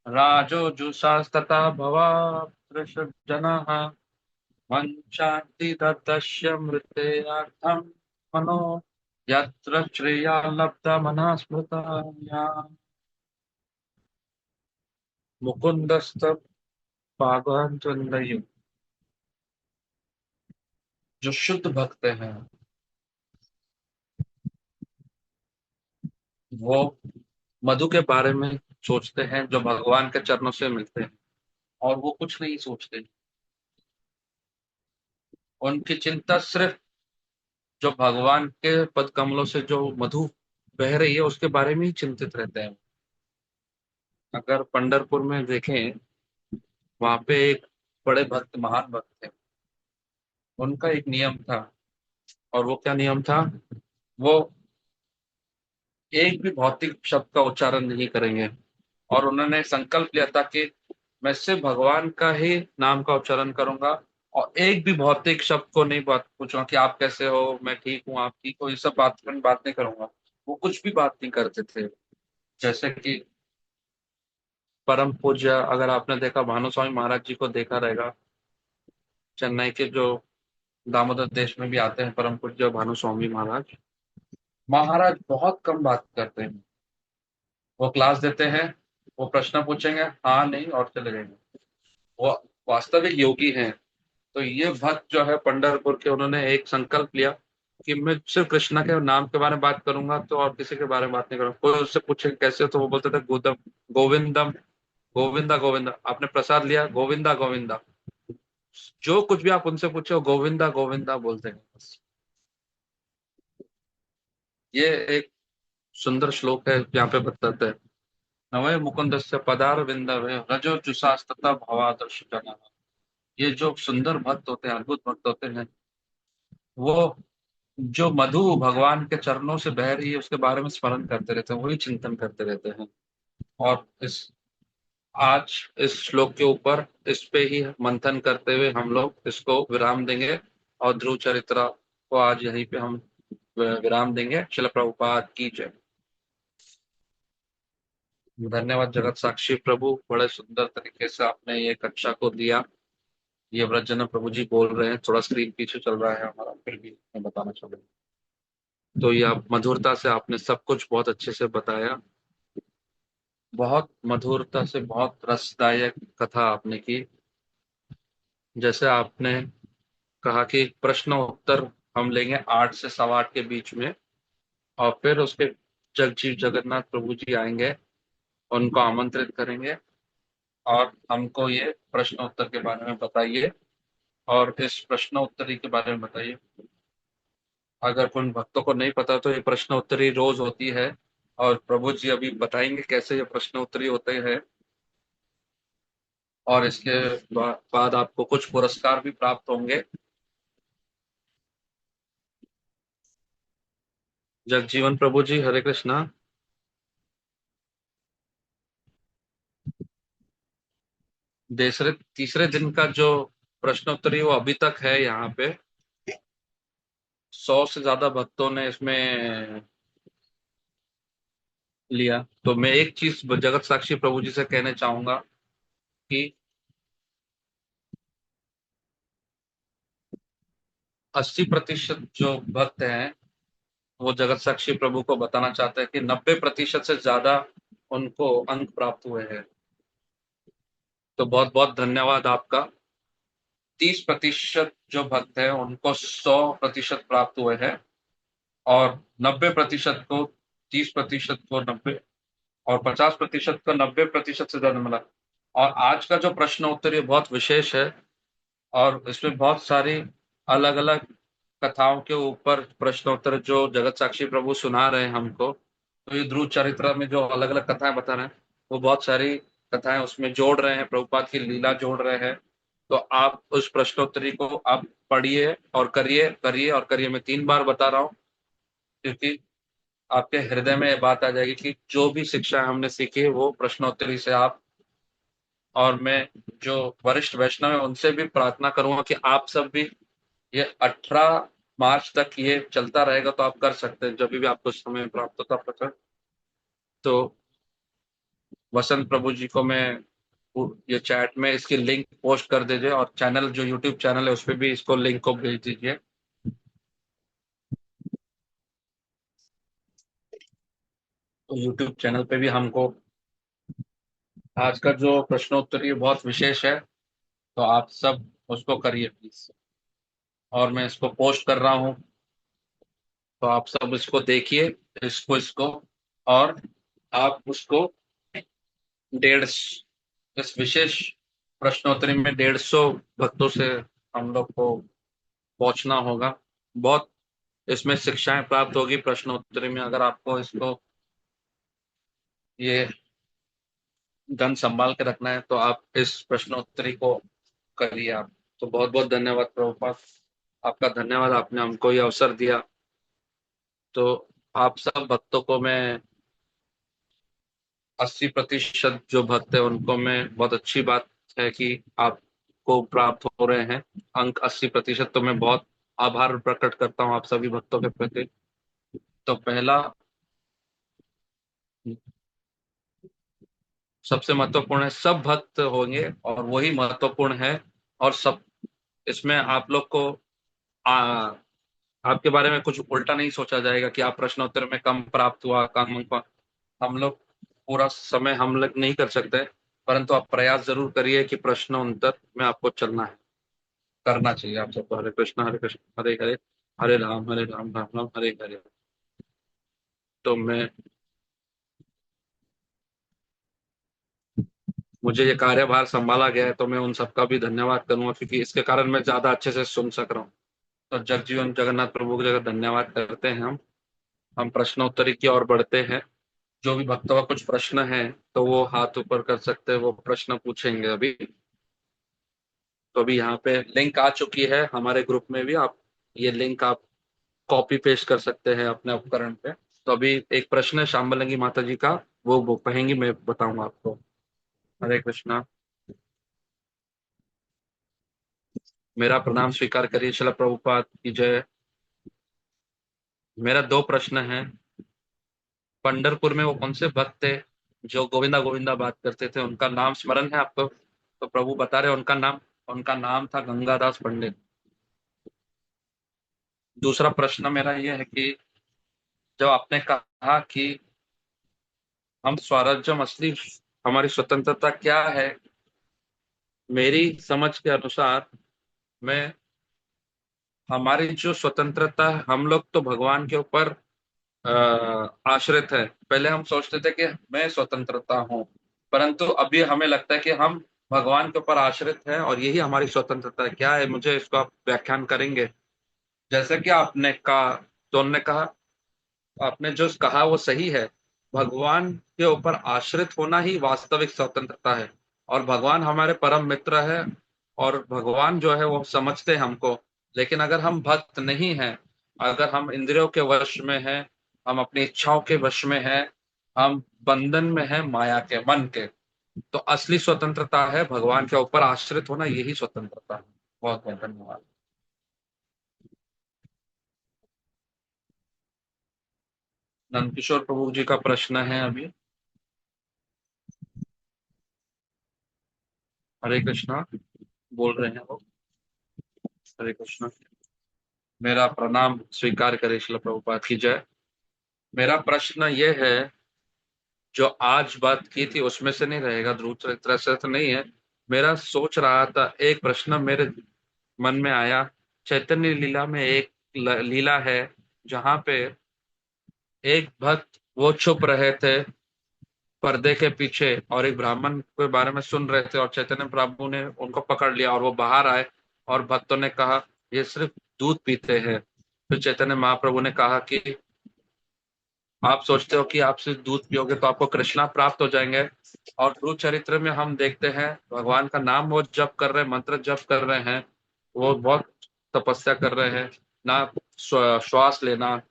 राजो जुषास्तथा भवादृशजनाः वञ्चान्ति तदस्य मृतेऽर्थं मनो यत्र श्रेया लब्धा मना स्मृता। मुकुंदस्त भगवान चंद्रयु, जो शुद्ध भक्त हैं, वो मधु के बारे में सोचते हैं, जो भगवान के चरणों से मिलते हैं, और वो कुछ नहीं सोचते। उनकी चिंता सिर्फ जो भगवान के पद कमलों से जो मधु बह रही है उसके बारे में ही चिंतित रहते हैं। अगर पंढरपुर में देखें, वहां पे एक बड़े भक्त, महान भक्त थे। उनका एक नियम था, और वो क्या नियम था, वो एक भी भौतिक शब्द का उच्चारण नहीं करेंगे, और उन्होंने संकल्प लिया था कि मैं सिर्फ भगवान का ही नाम का उच्चारण करूंगा और एक भी भौतिक शब्द को नहीं बात पूछूंगा कि आप कैसे हो, मैं ठीक हूँ, आप ठीक हो, ये सब बात नहीं करूंगा। वो कुछ भी बात नहीं करते थे। जैसे कि परम पूज्य, अगर आपने देखा भानु स्वामी महाराज जी को देखा रहेगा, चेन्नई के जो दामोदर देश में भी आते हैं परम पूज्य भानु स्वामी महाराज। महाराज बहुत कम बात करते हैं। वो क्लास देते हैं, वो प्रश्न पूछेंगे, हाँ नहीं, और चले जाएंगे। वो वास्तविक योगी हैं। तो ये भक्त जो है पंढरपुर के, उन्होंने एक संकल्प लिया कि मैं सिर्फ कृष्णा के नाम के बारे में बात करूंगा, तो और किसी के बारे में बात नहीं करूंगा। कोई उससे पूछे कैसे हो, तो वो बोलते थे गोदम गोविंदम, गोविंदा गोविंदा, आपने प्रसाद लिया, गोविंदा गोविंदा। जो कुछ भी आप उनसे पूछो, गोविंदा गोविंदा बोलते हैं बस। ये एक सुंदर श्लोक है, यहाँ पे बताते हैं, नवय मुकुंदस्य पदार विंदवे रजो जुषास्तथा भवादर्श जना। ये जो सुंदर भक्त होते हैं, अद्भुत भक्त होते हैं, वो जो मधु भगवान के चरणों से बह रही है उसके बारे में स्मरण करते रहते हैं, वही चिंतन करते रहते हैं। और इस आज इस श्लोक के ऊपर इस पे ही मंथन करते हुए हम लोग इसको विराम देंगे। और ध्रुव चरित्र को आज यहीं पे हम विराम देंगे। शिल प्रभुपाद की जय। धन्यवाद जगत साक्षी प्रभु, बड़े सुंदर तरीके से आपने ये कक्षा को दिया। ये व्रजना प्रभु जी बोल रहे हैं, थोड़ा स्क्रीन पीछे चल रहा है हमारा, फिर भी मैं बताना चाहूंगा। तो ये आप मधुरता से आपने सब कुछ बहुत अच्छे से बताया। बहुत मधुरता से, बहुत रसदायक कथा आपने की। जैसे आपने कहा कि प्रश्न उत्तर हम लेंगे 8 से 8:15 के बीच में, और फिर उसके जगजीव जगन्नाथ प्रभु जी आएंगे, उनको आमंत्रित करेंगे और हमको ये प्रश्न उत्तर के बारे में बताइए, और इस प्रश्न उत्तरी के बारे में बताइए। अगर उन भक्तों को नहीं पता तो ये प्रश्न उत्तरी रोज होती है, और प्रभु जी अभी बताएंगे कैसे ये प्रश्न उत्तरी होते हैं। और इसके बाद आपको कुछ पुरस्कार भी प्राप्त होंगे। जगजीवन प्रभु जी, हरे कृष्णा। दूसरे तीसरे दिन का जो प्रश्नोत्तरी वो अभी तक है यहाँ पे। 100 से ज्यादा भक्तों ने इसमें लिया। तो मैं एक चीज जगत साक्षी प्रभु जी से कहना चाहूंगा कि 80% जो भक्त हैं, वो जगत साक्षी प्रभु को बताना चाहते हैं कि 90% से ज्यादा उनको अंक प्राप्त हुए हैं। तो बहुत बहुत धन्यवाद आपका। 30% जो भक्त हैं उनको 100% प्राप्त हुए हैं, और 90% को 30% को 90, और 50% को 90% से ज्यादा मिला। और आज का जो प्रश्न उत्तर ये बहुत विशेष है, और इसमें बहुत सारी अलग अलग कथाओं के ऊपर प्रश्नोत्तर जो जगत साक्षी प्रभु सुना रहे हैं हमको। तो ये ध्रुव चरित्र में जो अलग अलग कथाएं बता रहे हैं, वो बहुत सारी कथाएं उसमें जोड़ रहे हैं, प्रभुपाद की लीला जोड़ रहे हैं। तो आप उस प्रश्नोत्तरी को आप पढ़िए और करिए, करिए और करिए। मैं 3 बार बता रहा हूँ, क्योंकि आपके हृदय में ये बात आ जाएगी कि जो भी शिक्षा हमने सीखी है वो प्रश्नोत्तरी से आप, और मैं जो वरिष्ठ वैष्णव है उनसे भी प्रार्थना करूंगा कि आप सब भी ये 18 मार्च तक ये चलता रहेगा, तो आप कर सकते हैं जब भी आपको समय प्राप्त होता प्रकट। तो वसंत प्रभु जी को मैं ये चैट में इसकी लिंक पोस्ट कर दीजिए, और चैनल जो यूट्यूब चैनल है उस पर भी इसको लिंक को भेज दीजिए। तो यूट्यूब चैनल पे भी हमको आज का जो प्रश्नोत्तरी बहुत विशेष है, तो आप सब उसको करिए प्लीज। और मैं इसको पोस्ट कर रहा हूँ, तो आप सब इसको देखिए, इसको और आप उसको 150, इस विशेष प्रश्नोत्तरी में 150 भक्तों से हम लोग को पहुंचना होगा। बहुत इसमें शिक्षाएं प्राप्त होगी प्रश्नोत्तरी में, अगर आपको इसको ये धन संभाल के रखना है तो आप इस प्रश्नोत्तरी को करिए आप। तो बहुत बहुत धन्यवाद प्रभुपाद, आपका धन्यवाद, आपने हमको ये अवसर दिया। तो आप सब भक्तों को मैं 80% जो भक्त है उनको मैं बहुत अच्छी बात है कि आपको प्राप्त हो रहे हैं अंक 80%। तो मैं बहुत आभार प्रकट करता हूँ आप सभी भक्तों के प्रति। तो पहला सबसे महत्वपूर्ण है, सब भक्त होंगे और वही महत्वपूर्ण है। और सब इसमें आप लोग को आ, आपके बारे में कुछ उल्टा नहीं सोचा जाएगा कि आप प्रश्नोत्तर में कम प्राप्त हुआ, कम अंक। हम लोग पूरा समय हम लोग नहीं कर सकते, परंतु आप प्रयास जरूर करिए कि प्रश्नोत्तर में आपको चलना है, करना चाहिए आप सबको। हरे कृष्ण हरे हरे, हरे राम राम राम हरे हरे। तो मैं मुझे ये कार्यभार संभाला गया है तो मैं उन सबका भी धन्यवाद करूंगा, क्योंकि इसके कारण मैं ज्यादा अच्छे से सुन सक रहा हूँ। तो जगजीवन जगन्नाथ प्रभु की जगह धन्यवाद करते हैं हम प्रश्नोत्तरी की ओर बढ़ते हैं। जो भी भक्तों का कुछ प्रश्न है तो वो हाथ ऊपर कर सकते हैं, वो प्रश्न पूछेंगे अभी। तो अभी यहाँ पे लिंक आ चुकी है हमारे ग्रुप में भी, आप ये लिंक आप कॉपी पेस्ट कर सकते हैं अपने उपकरण पे। तो अभी एक प्रश्न है शाम्बलंगी माता जी का, वो कहेंगी, मैं बताऊंगा आपको। हरे कृष्णा। मेरा प्रणाम स्वीकार करिए, शिला प्रभुपाद की जय। मेरा दो प्रश्न है। पंढरपुर में वो कौन से भक्त थे जो गोविंदा गोविंदा बात करते थे, उनका नाम स्मरण है आपको? तो प्रभु बता रहे उनका नाम था गंगादास पंडित। दूसरा प्रश्न मेरा ये है कि जब आपने कहा कि हम स्वराज्यम असली हमारी स्वतंत्रता क्या है, मेरी समझ के अनुसार मैं हमारी जो स्वतंत्रता है, हम लोग तो भगवान के ऊपर आश्रित है। पहले हम सोचते थे कि मैं स्वतंत्रता हूँ, परंतु अभी हमें लगता है कि हम भगवान के ऊपर आश्रित हैं और यही हमारी स्वतंत्रता है। क्या है, मुझे इसको आप व्याख्यान करेंगे? जैसे कि आपने कहा, तो उन्होंने कहा, आपने जो कहा वो सही है। भगवान के ऊपर आश्रित होना ही वास्तविक स्वतंत्रता है, और भगवान हमारे परम मित्र है, और भगवान जो है वो समझते हैं हमको। लेकिन अगर हम भक्त नहीं हैं, अगर हम इंद्रियों के वश में हैं, हम अपनी इच्छाओं के वश में हैं, हम बंधन में हैं माया के, मन के, तो असली स्वतंत्रता है भगवान के ऊपर आश्रित होना, यही स्वतंत्रता है। बहुत बहुत धन्यवाद। नंदकिशोर प्रभु जी का प्रश्न है अभी। हरे कृष्णा, बोल रहे हैं वो। हरे कृष्णा। मेरा प्रणाम स्वीकार करे, श्रील प्रभुपाद की जय। मेरा प्रश्न ये है, जो आज बात की थी उसमें से नहीं रहेगा, ध्रुव चरित्र से तो नहीं है। मेरा सोच रहा था, एक प्रश्न मेरे मन में आया। चैतन्य लीला में एक लीला है जहाँ पे एक भक्त वो छुप रहे थे पर्दे के पीछे, और एक ब्राह्मण के बारे में सुन रहे थे, और चैतन्य प्रभु ने उनको पकड़ लिया और वो बाहर आए, और भक्तों ने कहा ये सिर्फ दूध पीते हैं। फिर चैतन्य महाप्रभु ने कहा कि आप सोचते हो कि आप सिर्फ दूध पियोगे तो आपको कृष्णा प्राप्त हो जाएंगे। और ध्रुव चरित्र में हम देखते हैं भगवान का नाम वो जप कर रहे हैं, मंत्र जप कर रहे हैं, वो बहुत तपस्या कर रहे हैं, ना श्वास लेना।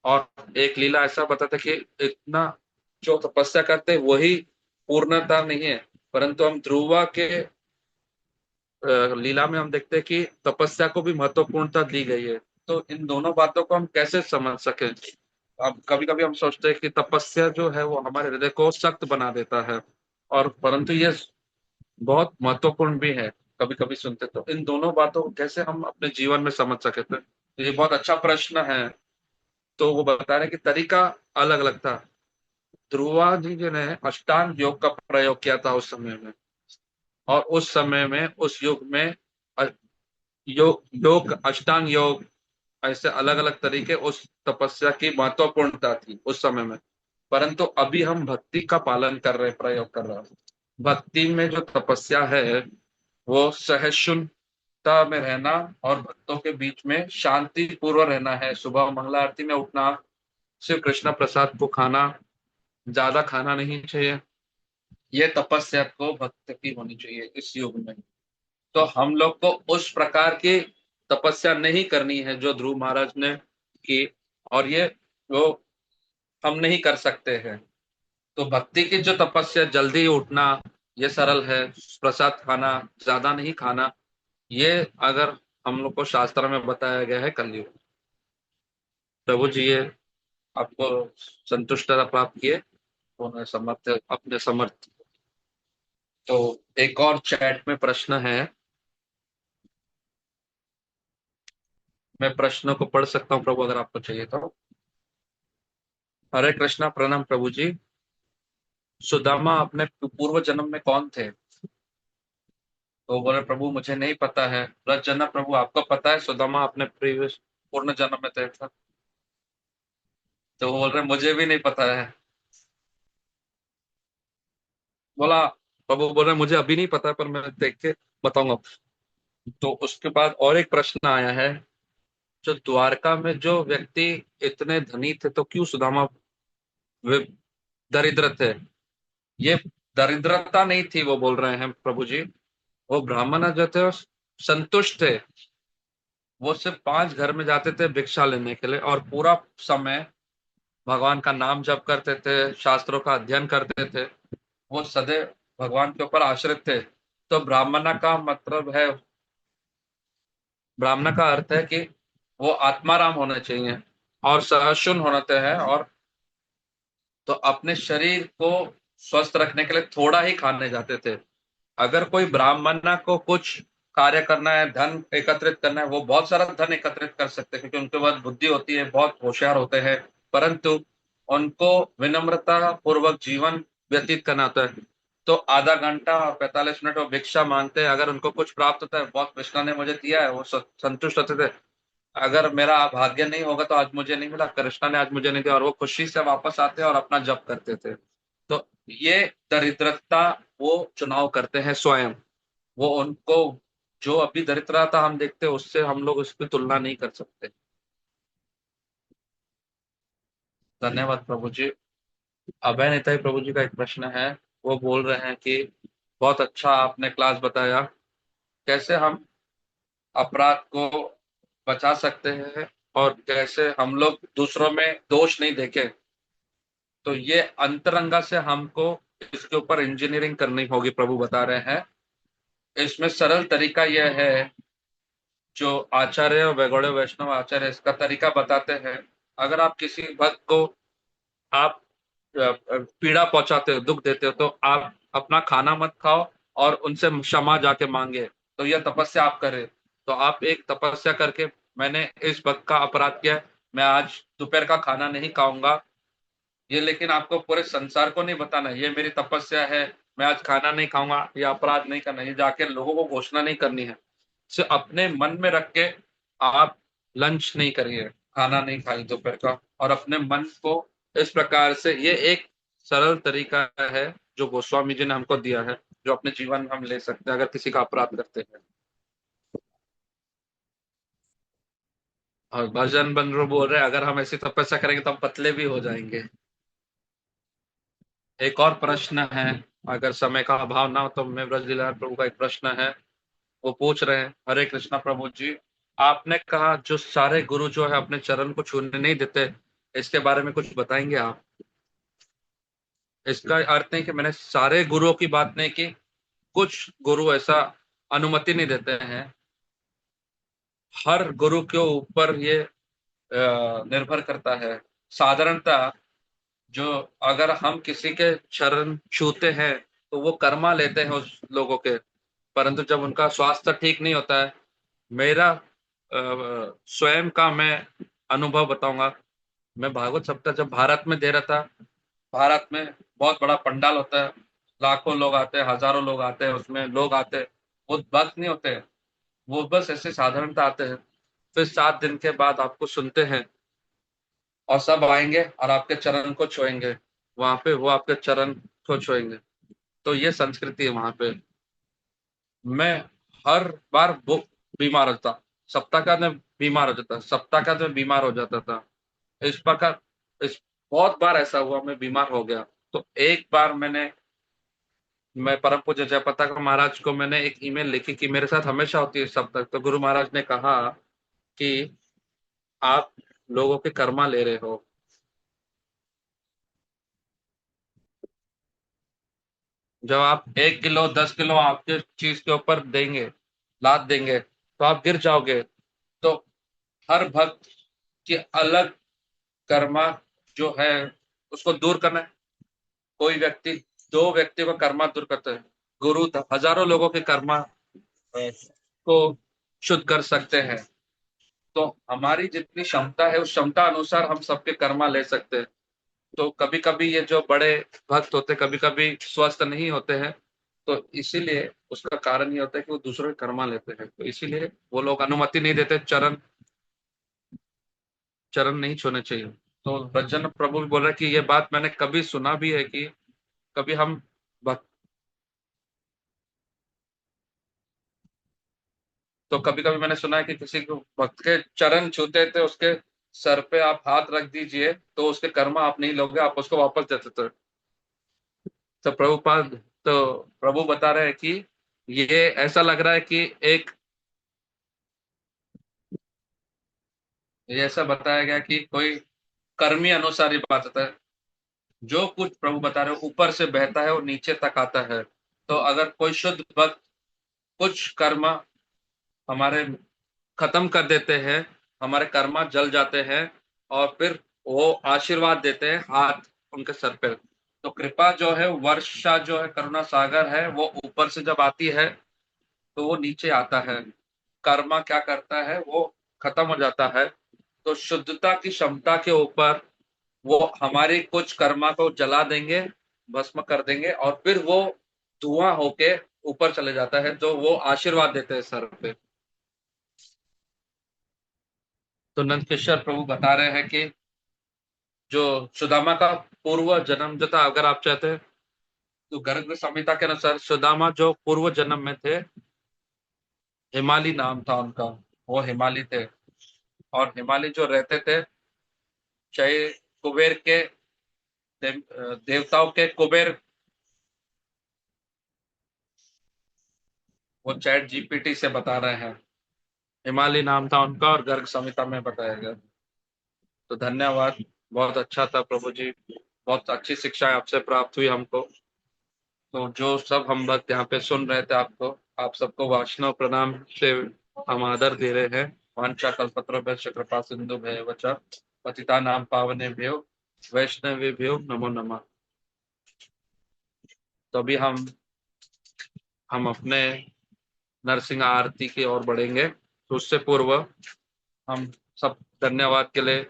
और एक लीला ऐसा बताते कि इतना जो तपस्या करते हैं वही पूर्णता नहीं है, परंतु हम ध्रुवा के लीला में हम देखते हैं कि तपस्या को भी महत्वपूर्णता दी गई है। तो इन दोनों बातों को हम कैसे समझ सके? अब कभी कभी हम सोचते हैं कि तपस्या जो है वो हमारे हृदय को सख्त बना देता है, और परंतु ये बहुत महत्वपूर्ण भी है। कभी कभी सुनते, तो इन दोनों बातों को कैसे हम अपने जीवन में समझ सके थे, तो ये बहुत अच्छा प्रश्न है। तो वो बता रहे हैं कि तरीका अलग अलग था। ध्रुवा जी ने अष्टांग योग का प्रयोग किया था उस समय में, और उस समय में उस युग में अ- योग अष्टांग योग ऐसे अलग अलग तरीके उस तपस्या की महत्वपूर्णता थी उस समय में। परंतु अभी हम भक्ति का पालन कर रहे, प्रयोग कर रहे हैं। भक्ति में जो तपस्या है वो सहिष्णुता में रहना, और भक्तों के बीच में शांति पूर्व रहना है। सुबह मंगला आरती में उठना, सिर्फ कृष्ण प्रसाद को खाना, ज्यादा खाना नहीं चाहिए। ये तपस्या को भक्त की होनी चाहिए इस युग में। तो हम लोग को उस प्रकार की तपस्या नहीं करनी है जो ध्रुव महाराज ने की, और ये वो हम नहीं कर सकते हैं। तो भक्ति की जो तपस्या, जल्दी उठना, ये सरल है। प्रसाद खाना, ज्यादा नहीं खाना, ये अगर हम लोग को शास्त्र में बताया गया है कलयुग। प्रभु जी ये आपको संतुष्टता प्राप्त किए, उन्हें समर्थ, अपने समर्थ। तो एक और चैट में प्रश्न है, मैं प्रश्नों को पढ़ सकता हूँ प्रभु, अगर आपको चाहिए तो। हरे कृष्णा, प्रणाम प्रभु जी। सुदामा अपने पूर्व जन्म में कौन थे? तो वो बोले, प्रभु मुझे नहीं पता है। ब्रज जनक, प्रभु आपको पता है सुदामा अपने प्रीवियस पूर्ण जन्म में थे? तो वो बोल रहे मुझे भी नहीं पता है। बोला, प्रभु बोल रहे मुझे अभी नहीं पता, पर मैं देख के बताऊंगा। तो उसके बाद और एक प्रश्न आया है, जो द्वारका में जो व्यक्ति इतने धनी थे, तो क्यों सुदामा वे दरिद्र थे? ये दरिद्रता नहीं थी, वो बोल रहे हैं प्रभु जी। वो ब्राह्मण जो थे वो संतुष्ट थे। वो सिर्फ 5 घर में जाते थे भिक्षा लेने के लिए, और पूरा समय भगवान का नाम जप करते थे, शास्त्रों का अध्ययन करते थे। वो सदैव भगवान के ऊपर आश्रित थे। तो ब्राह्मण का मतलब है, ब्राह्मण का अर्थ है कि वो आत्माराम होने चाहिए और सहिष्णु होते हैं। और तो अपने शरीर को स्वस्थ रखने के लिए थोड़ा ही खाने जाते थे। अगर कोई ब्राह्मण को कुछ कार्य करना है, धन एकत्रित करना है, वो बहुत सारा धन एकत्रित कर सकते हैं, क्योंकि उनके पास बुद्धि होती है, बहुत होशियार होते हैं। परंतु उनको विनम्रता पूर्वक जीवन व्यतीत करना होता है। तो आधा घंटा और 45 मिनट वो भिक्षा मांगते हैं। अगर उनको कुछ प्राप्त होता है, बहुत कृष्णा ने मुझे दिया है, वो संतुष्ट होते थे। अगर मेरा भाग्य नहीं होगा तो आज मुझे नहीं मिला, कृष्णा ने आज मुझे नहीं दिया, और वो खुशी से वापस आते और अपना जप करते थे। तो ये दरिद्रता वो चुनाव करते हैं स्वयं। वो उनको, जो अभी दरिद्रता हम देखते हैं, उससे हम लोग उसकी तुलना नहीं कर सकते। धन्यवाद प्रभु जी। अभय नेताजी प्रभु जी का एक प्रश्न है। वो बोल रहे हैं कि बहुत अच्छा आपने क्लास बताया, कैसे हम अपराध को बचा सकते हैं, और कैसे हम लोग दूसरों में दोष नहीं देखें। तो ये अंतरंगा से हमको इसके ऊपर इंजीनियरिंग करनी होगी, प्रभु बता रहे हैं। इसमें सरल तरीका यह है, जो आचार्य और वैगौड़े वैष्णव आचार्य इसका तरीका बताते हैं। अगर आप किसी भक्त को आप पीड़ा पहुंचाते हो, दुख देते हो, तो आप अपना खाना मत खाओ और उनसे क्षमा जाके मांगे। तो यह तपस्या आप करें। तो आप एक तपस्या करके, मैंने इस भक्त का अपराध किया है, मैं आज दोपहर का खाना नहीं खाऊंगा। ये लेकिन आपको पूरे संसार को नहीं बताना, ये मेरी तपस्या है, मैं आज खाना नहीं खाऊंगा, ये अपराध नहीं करना, ये जाके लोगों को घोषणा नहीं करनी है। सिर्फ अपने मन में रख के आप लंच नहीं करिए, खाना नहीं खाइए दोपहर का, और अपने मन को इस प्रकार से, ये एक सरल तरीका है जो गोस्वामी जी ने हमको दिया है, जो अपने जीवन में हम ले सकते हैं अगर किसी का अपराध करते हैं। और भजन बंधु बोल रहे हैं, अगर हम ऐसी तपस्या करेंगे तो हम पतले भी हो जाएंगे। एक और प्रश्न है, अगर समय का अभाव ना हो तो मैं ब्रजलीला प्रभु का एक प्रश्न है। वो पूछ रहे हैं, हरे कृष्णा प्रभु जी, आपने कहा जो सारे गुरु जो है अपने चरण को छूने नहीं देते, इसके बारे में कुछ बताएंगे आप? इसका अर्थ नहीं कि मैंने सारे गुरुओं की बात नहीं की, कुछ गुरु ऐसा अनुमति नहीं देते हैं। हर गुरु के ऊपर ये निर्भर करता है। साधारणतः जो, अगर हम किसी के चरण छूते हैं तो वो कर्मा लेते हैं उस लोगों के। परंतु जब उनका स्वास्थ्य ठीक नहीं होता है, मेरा स्वयं का मैं अनुभव बताऊंगा। मैं भागवत सप्ताह जब भारत में दे रहा था, भारत में बहुत बड़ा पंडाल होता है, लाखों लोग आते हैं, हजारों लोग आते हैं, उसमें लोग आते हैं, वो भक्त नहीं होते, वो बस ऐसे साधारणता आते हैं। फिर 7 दिन के बाद आपको सुनते हैं, और सब आएंगे और आपके चरण को छुएंगे, वहां पे वो आपके चरण को छुएंगे। तो ये संस्कृति है वहां पे। मैं हर बार बीमार होता, सप्ताह का मैं बीमार हो जाता, सप्ताह का मैं बीमार हो जाता था। इस प्रकार, इस बहुत बार ऐसा हुआ मैं बीमार हो गया। तो एक बार मैं परम पूज्य जयप्रताप महाराज को मैंने एक ईमेल लिखी कि मेरे साथ हमेशा होती है सब तक। तो गुरु महाराज ने कहा कि आप लोगों के कर्मा ले रहे हो। जब आप 1 किलो 10 किलो आपके चीज के ऊपर देंगे, लाद देंगे, तो आप गिर जाओगे। तो हर भक्त की अलग कर्मा जो है उसको दूर करना है। कोई व्यक्ति, दो व्यक्ति को कर्मा दूर करते हैं, गुरु हजारों लोगों के कर्मा को शुद्ध कर सकते हैं। तो हमारी जितनी क्षमता है उस क्षमता अनुसार हम सबके कर्मा ले सकते हैं। तो कभी कभी ये जो बड़े भक्त होते हैं कभी कभी स्वस्थ नहीं होते हैं, तो इसीलिए उसका कारण ये होता है कि वो दूसरों के कर्मा लेते हैं, तो इसीलिए वो लोग अनुमति नहीं देते, चरण चरण नहीं छूने चाहिए। तो भजन प्रभु भी बोल रहे हैं कि ये बात मैंने कभी सुना भी है कि कभी हम भक्त, तो कभी कभी मैंने सुना है कि किसी को भक्त के चरण छूते थे, उसके सर पे आप हाथ रख दीजिए तो उसके कर्मा आप नहीं लोगे, आप उसको वापस देते थे। तो प्रभुपाद, तो प्रभु बता रहे हैं कि ये ऐसा लग रहा है कि एक, ये ऐसा बताया गया कि कोई कर्मी अनुसार ही बात होता है। जो कुछ प्रभु बता रहे हो ऊपर से बहता है और नीचे तक आता है। तो अगर कोई शुद्ध भक्त कुछ कर्म हमारे खत्म कर देते हैं, हमारे कर्मा जल जाते हैं, और फिर वो आशीर्वाद देते हैं हाथ उनके सर पे। तो कृपा जो है, वर्षा जो है, करुणा सागर है, वो ऊपर से जब आती है तो वो नीचे आता है। कर्मा क्या करता है, वो खत्म हो जाता है। तो शुद्धता की क्षमता के ऊपर वो हमारी कुछ कर्मा को जला देंगे, भस्म कर देंगे, और फिर वो धुआं होके ऊपर चले जाता है, तो वो आशीर्वाद देते हैं सर पे। तो नंद किशोर प्रभु बता रहे हैं कि जो सुदामा का पूर्व जन्म जो था, अगर आप चाहते हैं तो गर्ग संहिता के अनुसार सुदामा जो पूर्व जन्म में थे, हिमाली नाम था उनका, वो हिमाली थे। और हिमाली जो रहते थे, चाहे कुबेर के देवताओं के कुबेर, वो चैट जीपीटी से बता रहे हैं, हिमाली नाम था उनका और गर्ग संहिता में बताया गया। तो धन्यवाद, बहुत अच्छा था प्रभु जी, बहुत अच्छी शिक्षा आपसे प्राप्त हुई हमको। तो जो सब हम भक्त यहाँ पे सुन रहे थे, आपको, आप सबको वैष्णव प्रणाम से हम आदर दे रहे हैं। वांछा कल्पतरुभ्यश्च कृपा सिंधु भैव च पतितानां पावनेभ्यो वैष्णवेभ्यो नमो नमः। तो अभी हम अपने नरसिंह आरती की ओर बढ़ेंगे, तो उससे पूर्व हम सब धन्यवाद के लिए,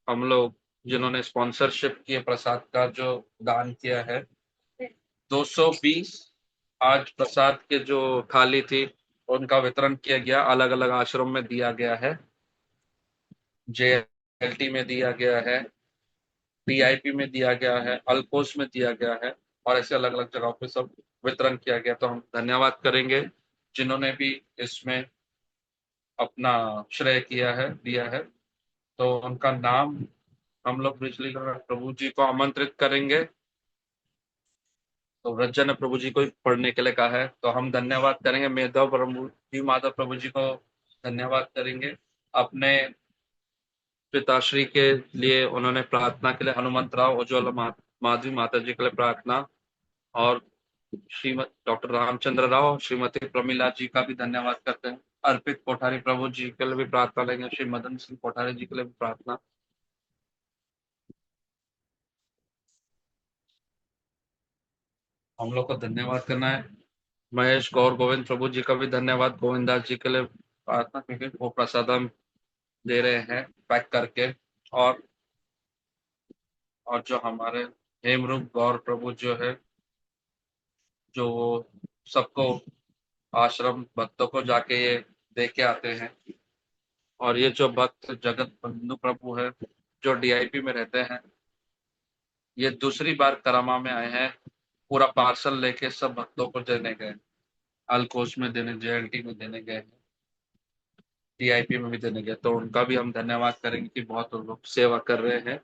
हम लोग जिन्होंने स्पॉन्सरशिप किए, प्रसाद का जो दान किया है, 220 आज प्रसाद के जो थाली थी उनका वितरण किया गया, अलग अलग आश्रम में दिया गया है, जेएलटी में दिया गया है, पीआईपी में दिया गया है, अल्कोस में दिया गया है, और ऐसे अलग अलग जगहों पे सब वितरण किया गया। तो हम धन्यवाद करेंगे जिन्होंने भी इसमें अपना श्रेय किया है, दिया है। तो उनका नाम हम लोग बिजली प्रभु जी को आमंत्रित करेंगे। तो व्रजन ने प्रभु जी को पढ़ने के लिए कहा है, तो हम धन्यवाद करेंगे मेधव प्रभु जी, माधव प्रभु जी को धन्यवाद करेंगे। अपने पिताश्री के लिए उन्होंने प्रार्थना के लिए हनुमंत राव उज्ज्वल माधवी माता जी के लिए प्रार्थना, और श्रीमती डॉक्टर रामचंद्र राव, श्रीमती प्रमिला जी का भी धन्यवाद करते हैं। अर्पित कोठारी प्रभु जी के लिए भी प्रार्थना लेंगे, श्री मदन सिंह कोठारी जी के लिए भी प्रार्थना। हम लोग को धन्यवाद करना है। महेश गौर गोविंद प्रभु जी का भी धन्यवाद, गोविंदास जी के लिए प्रार्थना, क्योंकि वो प्रसादम दे रहे हैं पैक करके। और और जो हमारे हेमरूप गौर प्रभु जो है, जो वो सबको, आश्रम भक्तों को जाके ये दे के आते हैं। और ये जो भक्त जगत बंधु प्रभु है, जो डीआईपी में रहते हैं, ये दूसरी बार करामा में आए हैं, पूरा पार्सल लेके सब भक्तों को देने गए, अलकोष में देने, जेएलटी में देने गए, टीआईपी में भी देने गए। तो उनका भी हम धन्यवाद करेंगे कि बहुत लोग सेवा कर रहे हैं।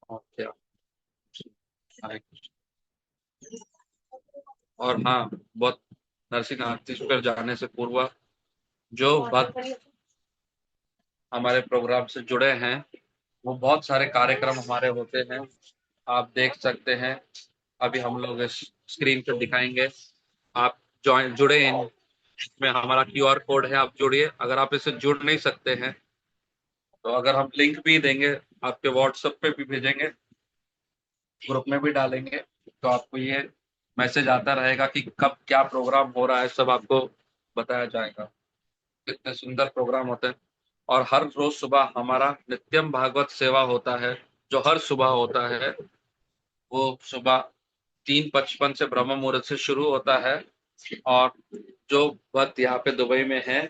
और क्या, हरे कृष्ण। और हाँ, बहुत, नरसिंह आरती पर जाने से पूर्व जो भक्त हमारे प्रोग्राम से जुड़े हैं, वो बहुत सारे कार्यक्रम हमारे होते हैं, आप देख सकते हैं। अभी हम लोग इस स्क्रीन पे दिखाएंगे। आप ज्वाइन जुड़े इन इसमें हमारा क्यूआर कोड है, आप जुड़िए। अगर आप इससे जुड़ नहीं सकते हैं तो अगर हम लिंक भी देंगे, आपके व्हाट्सएप पे भी भेजेंगे, ग्रुप में भी डालेंगे, तो आपको ये मैसेज आता रहेगा कि कब क्या प्रोग्राम हो रहा है, सब आपको बताया जाएगा। इतने सुंदर प्रोग्राम होते हैं। और हर रोज सुबह हमारा नित्यम भागवत सेवा होता है, जो हर सुबह होता है। वो सुबह 3:55 से ब्रह्म मुहूर्त से शुरू होता है। और जो भक्त यहाँ पे दुबई में है,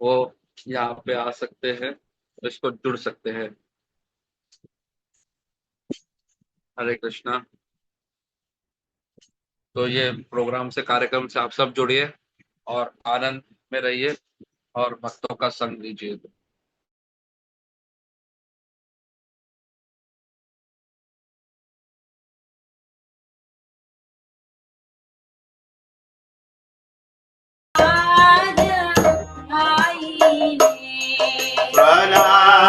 वो यहाँ पे आ सकते हैं, तो इसको जुड़ सकते हैं। हरे कृष्णा। तो ये प्रोग्राम से, कार्यक्रम से आप सब जुड़िए और आनंद में रहिए और भक्तों का संग लीजिए। आज भाई ने प्रणाम।